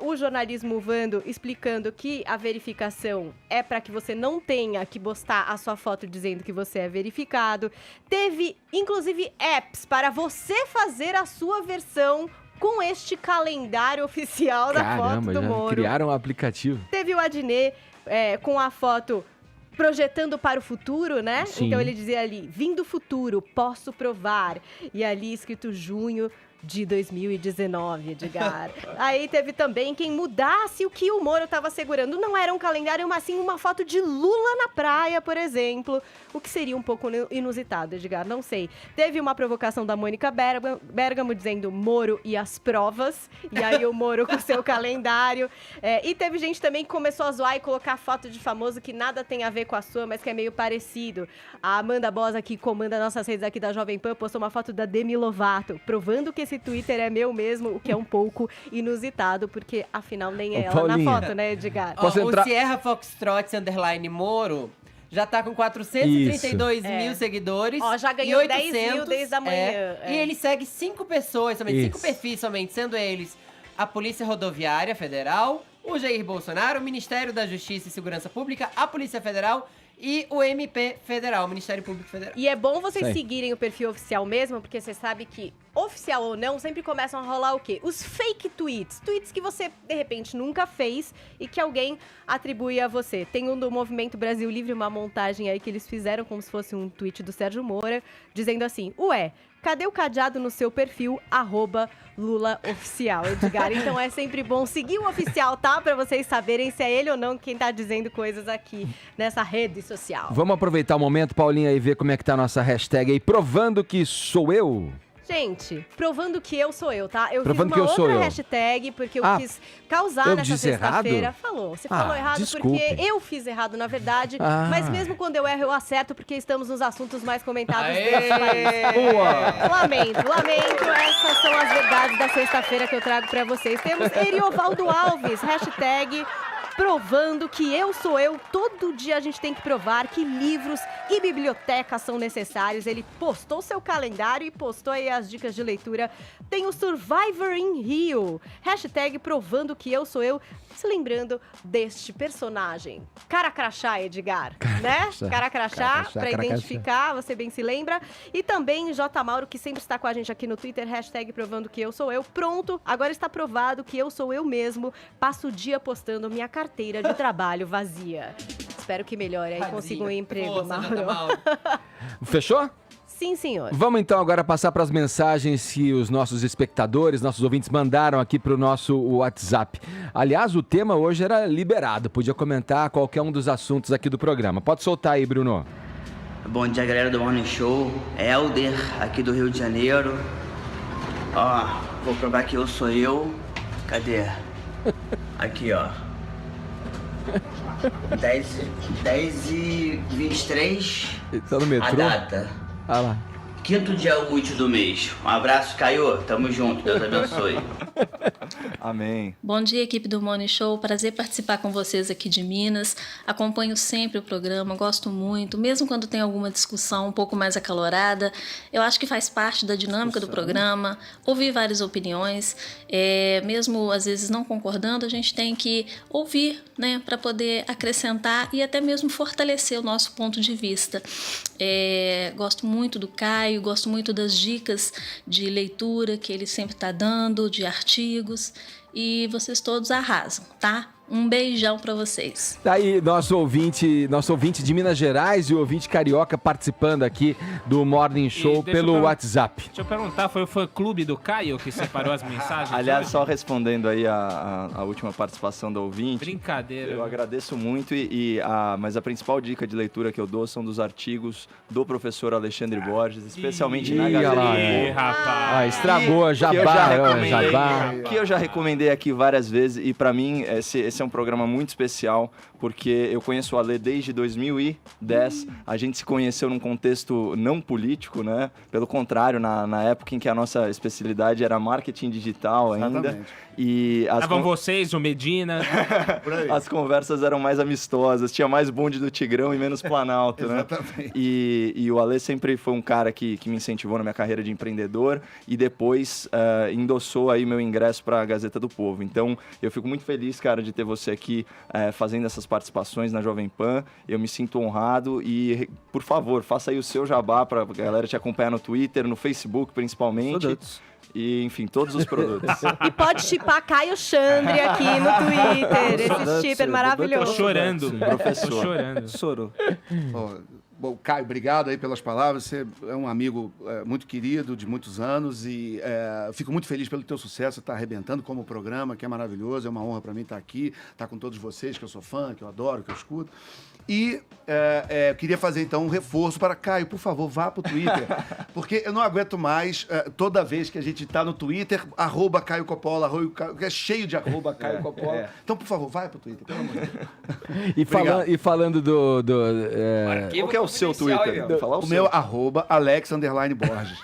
o jornalismo Vando explicando que a verificação é para que você não tenha que postar a sua foto dizendo que você é verificado, teve inclusive apps para você fazer a sua versão com este calendário oficial da foto do já Moro. criaram um aplicativo. Teve o Adnet com a foto projetando para o futuro, né? Sim. Então ele dizia ali, vim do futuro, posso provar. E ali escrito junho de 2019, Edgar. Aí teve também quem mudasse o que o Moro estava segurando. Não era um calendário, mas sim uma foto de Lula na praia, por exemplo. O que seria um pouco inusitado, Edgar, não sei. Teve uma provocação da Mônica Bergamo dizendo Moro e as provas. E aí o Moro com seu calendário. E teve gente também que começou a zoar e colocar foto de famoso que nada tem a ver com a sua, mas que é meio parecido. A Amanda Bosa, que comanda nossas redes aqui da Jovem Pan, postou uma foto da Demi Lovato, provando que esse Twitter é meu mesmo, o que é um pouco porque afinal nem é ela Paulinha, na foto, né, Edgar? O Sierra Foxtrot _Moro já tá com 432 Isso. mil seguidores. Ó, já ganhou e 10 mil desde a manhã. E ele segue 5 pessoas somente, 5 Isso. perfis somente, sendo eles a Polícia Rodoviária Federal, o Jair Bolsonaro, o Ministério da Justiça e Segurança Pública, a Polícia Federal e o MP Federal, o Ministério Público Federal. E é bom vocês Sei. seguirem o perfil oficial mesmo, porque você sabe que, oficial ou não, sempre começam a rolar o quê? Os fake tweets. Tweets que você, de repente, nunca fez e que alguém atribui a você. Tem um do Movimento Brasil Livre, uma montagem aí que eles fizeram como se fosse um tweet do Sérgio Moura, dizendo assim, cadê o cadeado no seu perfil, @LulaOficial, Edgar? Então é sempre bom seguir o oficial, tá? Pra vocês saberem se é ele ou não quem tá dizendo coisas aqui nessa rede social. Vamos aproveitar o momento, Paulinha, e ver como é que tá a nossa hashtag aí, provando que sou eu. Gente, provando que eu sou eu, tá? Eu Provando fiz que uma eu sou outra eu. hashtag, porque eu quis eu causar nessa disse sexta-feira. errado? Falou, você falou errado desculpe. porque eu fiz errado, na verdade. Ah. Mas mesmo quando eu erro, eu acerto, porque estamos nos assuntos mais comentados Aê! desse país. Boa! Lamento. Essas são as verdades da sexta-feira que eu trago pra vocês. Temos Eriovaldo Alves, hashtag provando que eu sou eu. Todo dia a gente tem que provar que livros e bibliotecas são necessários. Ele postou seu calendário e postou aí as dicas de leitura. Tem o Survivor in Rio, hashtag provando que eu sou eu. Se lembrando deste personagem. Cara crachá, Edgar, né? Cara crachá, pra identificar, você bem se lembra. E também J. Mauro, que sempre está com a gente aqui no Twitter, hashtag provando que eu sou eu. Pronto, agora está provado que eu sou eu mesmo. Passo o dia postando minha carteira de trabalho vazia. Espero que melhore aí, consiga um emprego, Força, J. Mauro. Fechou? Sim, senhor. Vamos então agora passar para as mensagens que os nossos espectadores, nossos ouvintes mandaram aqui para o nosso WhatsApp. Aliás, o tema hoje era liberado, podia comentar qualquer um dos assuntos aqui do programa. Pode soltar aí, Bruno. Bom dia, galera do Morning Show. Helder, aqui do Rio de Janeiro. Ó, vou provar que eu sou eu. Cadê? Aqui, ó. 10h23. Tá no metrô? A data. Ah lá. Quinto dia útil do mês. Um abraço, Caio. Tamo junto. Deus abençoe. Amém. Bom dia, equipe do Morning Show. Prazer participar com vocês aqui de Minas. Acompanho sempre o programa, gosto muito. Mesmo quando tem alguma discussão um pouco mais acalorada, eu acho que faz parte da dinâmica do programa. Ouvir várias opiniões. Mesmo, às vezes, não concordando, a gente tem que ouvir, né, para poder acrescentar e até mesmo fortalecer o nosso ponto de vista. Gosto muito do Caio, gosto muito das dicas de leitura que ele sempre está dando, de artigos, e vocês todos arrasam, tá? Um beijão para vocês. Tá aí nosso ouvinte de Minas Gerais e o ouvinte carioca participando aqui do Morning Show pelo WhatsApp. Deixa eu perguntar, foi o fã-clube do Caio que separou as mensagens? Aliás, hoje? só respondendo aí a última participação do ouvinte. Brincadeira. Eu agradeço muito, mas a principal dica de leitura que eu dou são dos artigos do professor Alexandre Borges, especialmente na Gazeta do Povo. Rapaz. Estragou, jabá. Que eu já recomendei aqui várias vezes, e pra mim esse é um programa muito especial, porque eu conheço o Ale desde 2010, a gente se conheceu num contexto não político, né? Pelo contrário, na época em que a nossa especialidade era marketing digital ainda. Exatamente. E estavam vocês, o Medina. As conversas eram mais amistosas, tinha mais bonde do Tigrão e menos Planalto, né? Exatamente. E o Ale sempre foi um cara que me incentivou na minha carreira de empreendedor e depois endossou aí meu ingresso para a Gazeta do Povo. Então, eu fico muito feliz, cara, de ter você aqui fazendo essas participações na Jovem Pan. Eu me sinto honrado e, por favor, faça aí o seu jabá para a galera te acompanhar no Twitter, no Facebook principalmente. Produtos. E, enfim, todos os produtos. E pode chipar Caio Chandre aqui no Twitter. Esse chipper maravilhoso. Tô chorando. Professor. Tô chorando. Sorou. Bom, Caio, obrigado aí pelas palavras. Você é um amigo muito querido, de muitos anos, e fico muito feliz pelo teu sucesso. Está arrebentando como programa, que é maravilhoso. É uma honra para mim estar aqui, estar com todos vocês, que eu sou fã, que eu adoro, que eu escuto. E eu queria fazer, então, um reforço para Caio, por favor, vá para o Twitter, porque eu não aguento mais, toda vez que a gente está no Twitter, @Caio Coppola, é cheio de @Caio Coppola. Então, por favor, vai para o Twitter, pelo amor de Deus. E falando do Qual que é o seu Twitter? O meu @Alex_Borges.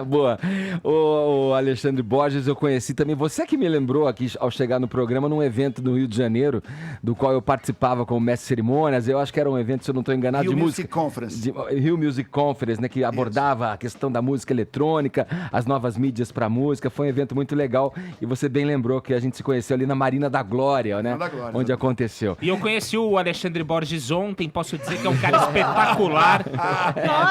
Boa. O Alexandre Borges eu conheci também. Você que me lembrou aqui, ao chegar no programa, num evento no Rio de Janeiro, do qual eu participava como mestre de cerimônias. Eu acho que era um evento, se eu não estou enganado, Rio de Music música. Conference. Rio Music Conference, né? Que abordava a questão da música eletrônica, as novas mídias para música. Foi um evento muito legal. E você bem lembrou que a gente se conheceu ali na Marina da Glória, né? Da Glória, onde aconteceu. E eu conheci o Alexandre Borges ontem, posso dizer que é um cara espetacular.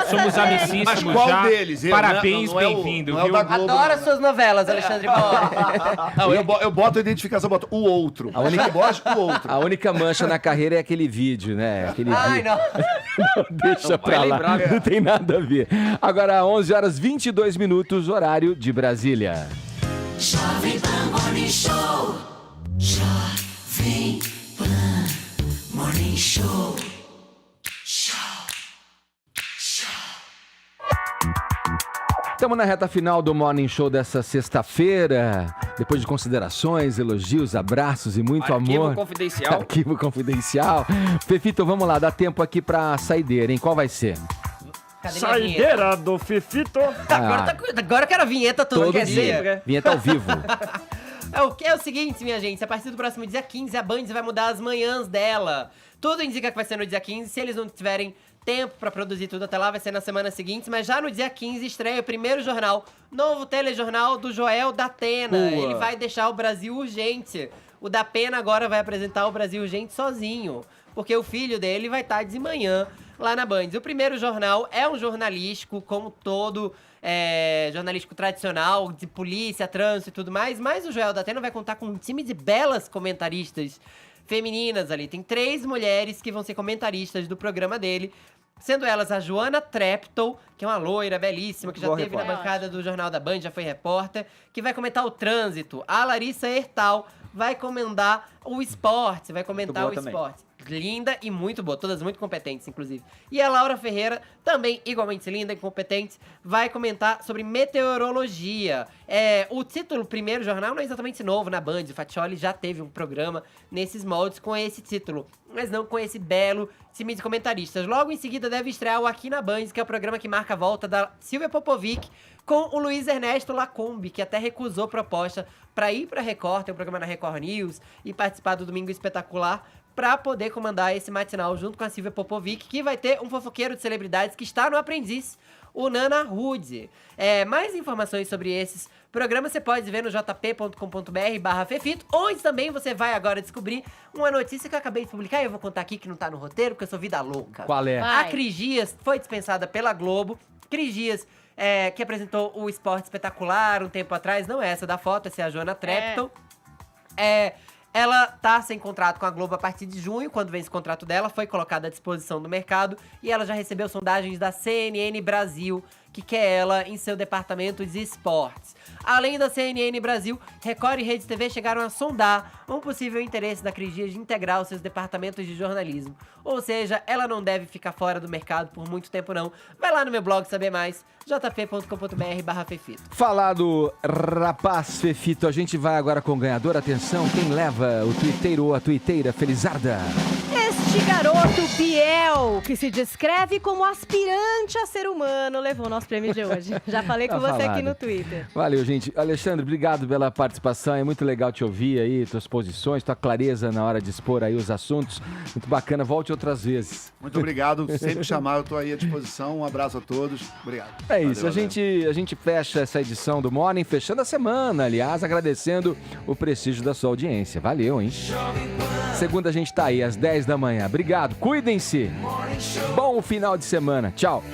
Somos amicíssimos. Mas qual já. deles? Parabéns, não bem-vindo. Não é o da Globo, Adoro as não, suas novelas, Alexandre Borges. Não, eu boto a identificação, eu boto o outro. A única, Borges, o outro. A única mancha na carreira é aquele vídeo, né? Aquele Ai, vídeo. não. Deixa pra lá, não tem nada a ver. Agora, 11h22, horário de Brasília. Jovem Pan Morning Show. Jovem Pan Morning Show. Estamos na reta final do Morning Show dessa sexta-feira. Depois de considerações, elogios, abraços e muito amor. Confidencial. Arquivo confidencial. Fefito, vamos lá, dá tempo aqui pra saideira, hein? Qual vai ser? Saideira do Fefito. Agora eu quero a vinheta toda. Todo dia. Vinheta ao vivo. É o seguinte, minha gente, a partir do próximo dia 15, a Band vai mudar as manhãs dela. Tudo indica que vai ser no dia 15, se eles não tiverem tempo pra produzir tudo até lá, vai ser na semana seguinte, mas já no dia 15 estreia o primeiro jornal, novo telejornal do Joel Datena. Ele vai deixar o Brasil Urgente. O Datena agora vai apresentar o Brasil Urgente sozinho, porque o filho dele vai estar de manhã lá na Band. O primeiro jornal é um jornalístico, como todo jornalístico tradicional, de polícia, trânsito e tudo mais, mas o Joel Datena vai contar com um time de belas comentaristas femininas ali. Tem 3 mulheres que vão ser comentaristas do programa dele, sendo elas a Joana Treptow, que é uma loira belíssima, que já esteve na bancada do Jornal da Band, já foi repórter, que vai comentar o trânsito. A Larissa Ertal vai comentar o esporte, vai comentar o esporte. Linda e muito boa, todas muito competentes, inclusive. E a Laura Ferreira, também igualmente linda e competente, vai comentar sobre meteorologia. O título, primeiro jornal, não é exatamente novo na Band. O Fatioli já teve um programa nesses moldes com esse título, mas não com esse belo time de comentaristas. Logo em seguida deve estrear o Aqui na Band, que é o programa que marca a volta da Silvia Popovic com o Luiz Ernesto Lacombe, que até recusou proposta para ir para Record, ter um programa na Record News e participar do Domingo Espetacular, pra poder comandar esse matinal junto com a Silvia Popovic, que vai ter um fofoqueiro de celebridades que está no Aprendiz, o Nana Rude. Mais informações sobre esses programas você pode ver no jp.com.br/Fefito, onde também você vai agora descobrir uma notícia que eu acabei de publicar e eu vou contar aqui que não tá no roteiro, porque eu sou vida louca. Qual é? Vai. A Cris Dias foi dispensada pela Globo. Cris Dias, que apresentou o Esporte Espetacular um tempo atrás, não é essa da foto, essa é a Joana Treptow. Ela tá sem contrato com a Globo a partir de junho, quando vence o contrato dela, foi colocada à disposição do mercado e ela já recebeu sondagens da CNN Brasil, que quer ela em seu departamento de esportes. Além da CNN Brasil, Record e Rede TV chegaram a sondar um possível interesse da Cris Dias de integrar os seus departamentos de jornalismo. Ou seja, ela não deve ficar fora do mercado por muito tempo não. Vai lá no meu blog saber mais, jp.com.br/Fefito. Falado, rapaz Fefito, a gente vai agora com o ganhador. Atenção, quem leva o tuiteiro ou a tuiteira felizarda? Este Este garoto Biel, que se descreve como aspirante a ser humano, levou o nosso prêmio de hoje. Já falei com você aqui no Twitter. Valeu, gente. Alexandre, obrigado pela participação. É muito legal te ouvir aí, tuas posições, tua clareza na hora de expor aí os assuntos. Muito bacana. Volte outras vezes. Muito obrigado. Sempre chamar, eu tô aí à disposição. Um abraço a todos. Obrigado. É isso. A gente fecha essa edição do Morning, fechando a semana, aliás, agradecendo o prestígio da sua audiência. Valeu, hein? Segunda a gente tá aí às 10 da manhã. Obrigado. Cuidem-se. Bom final de semana. Tchau.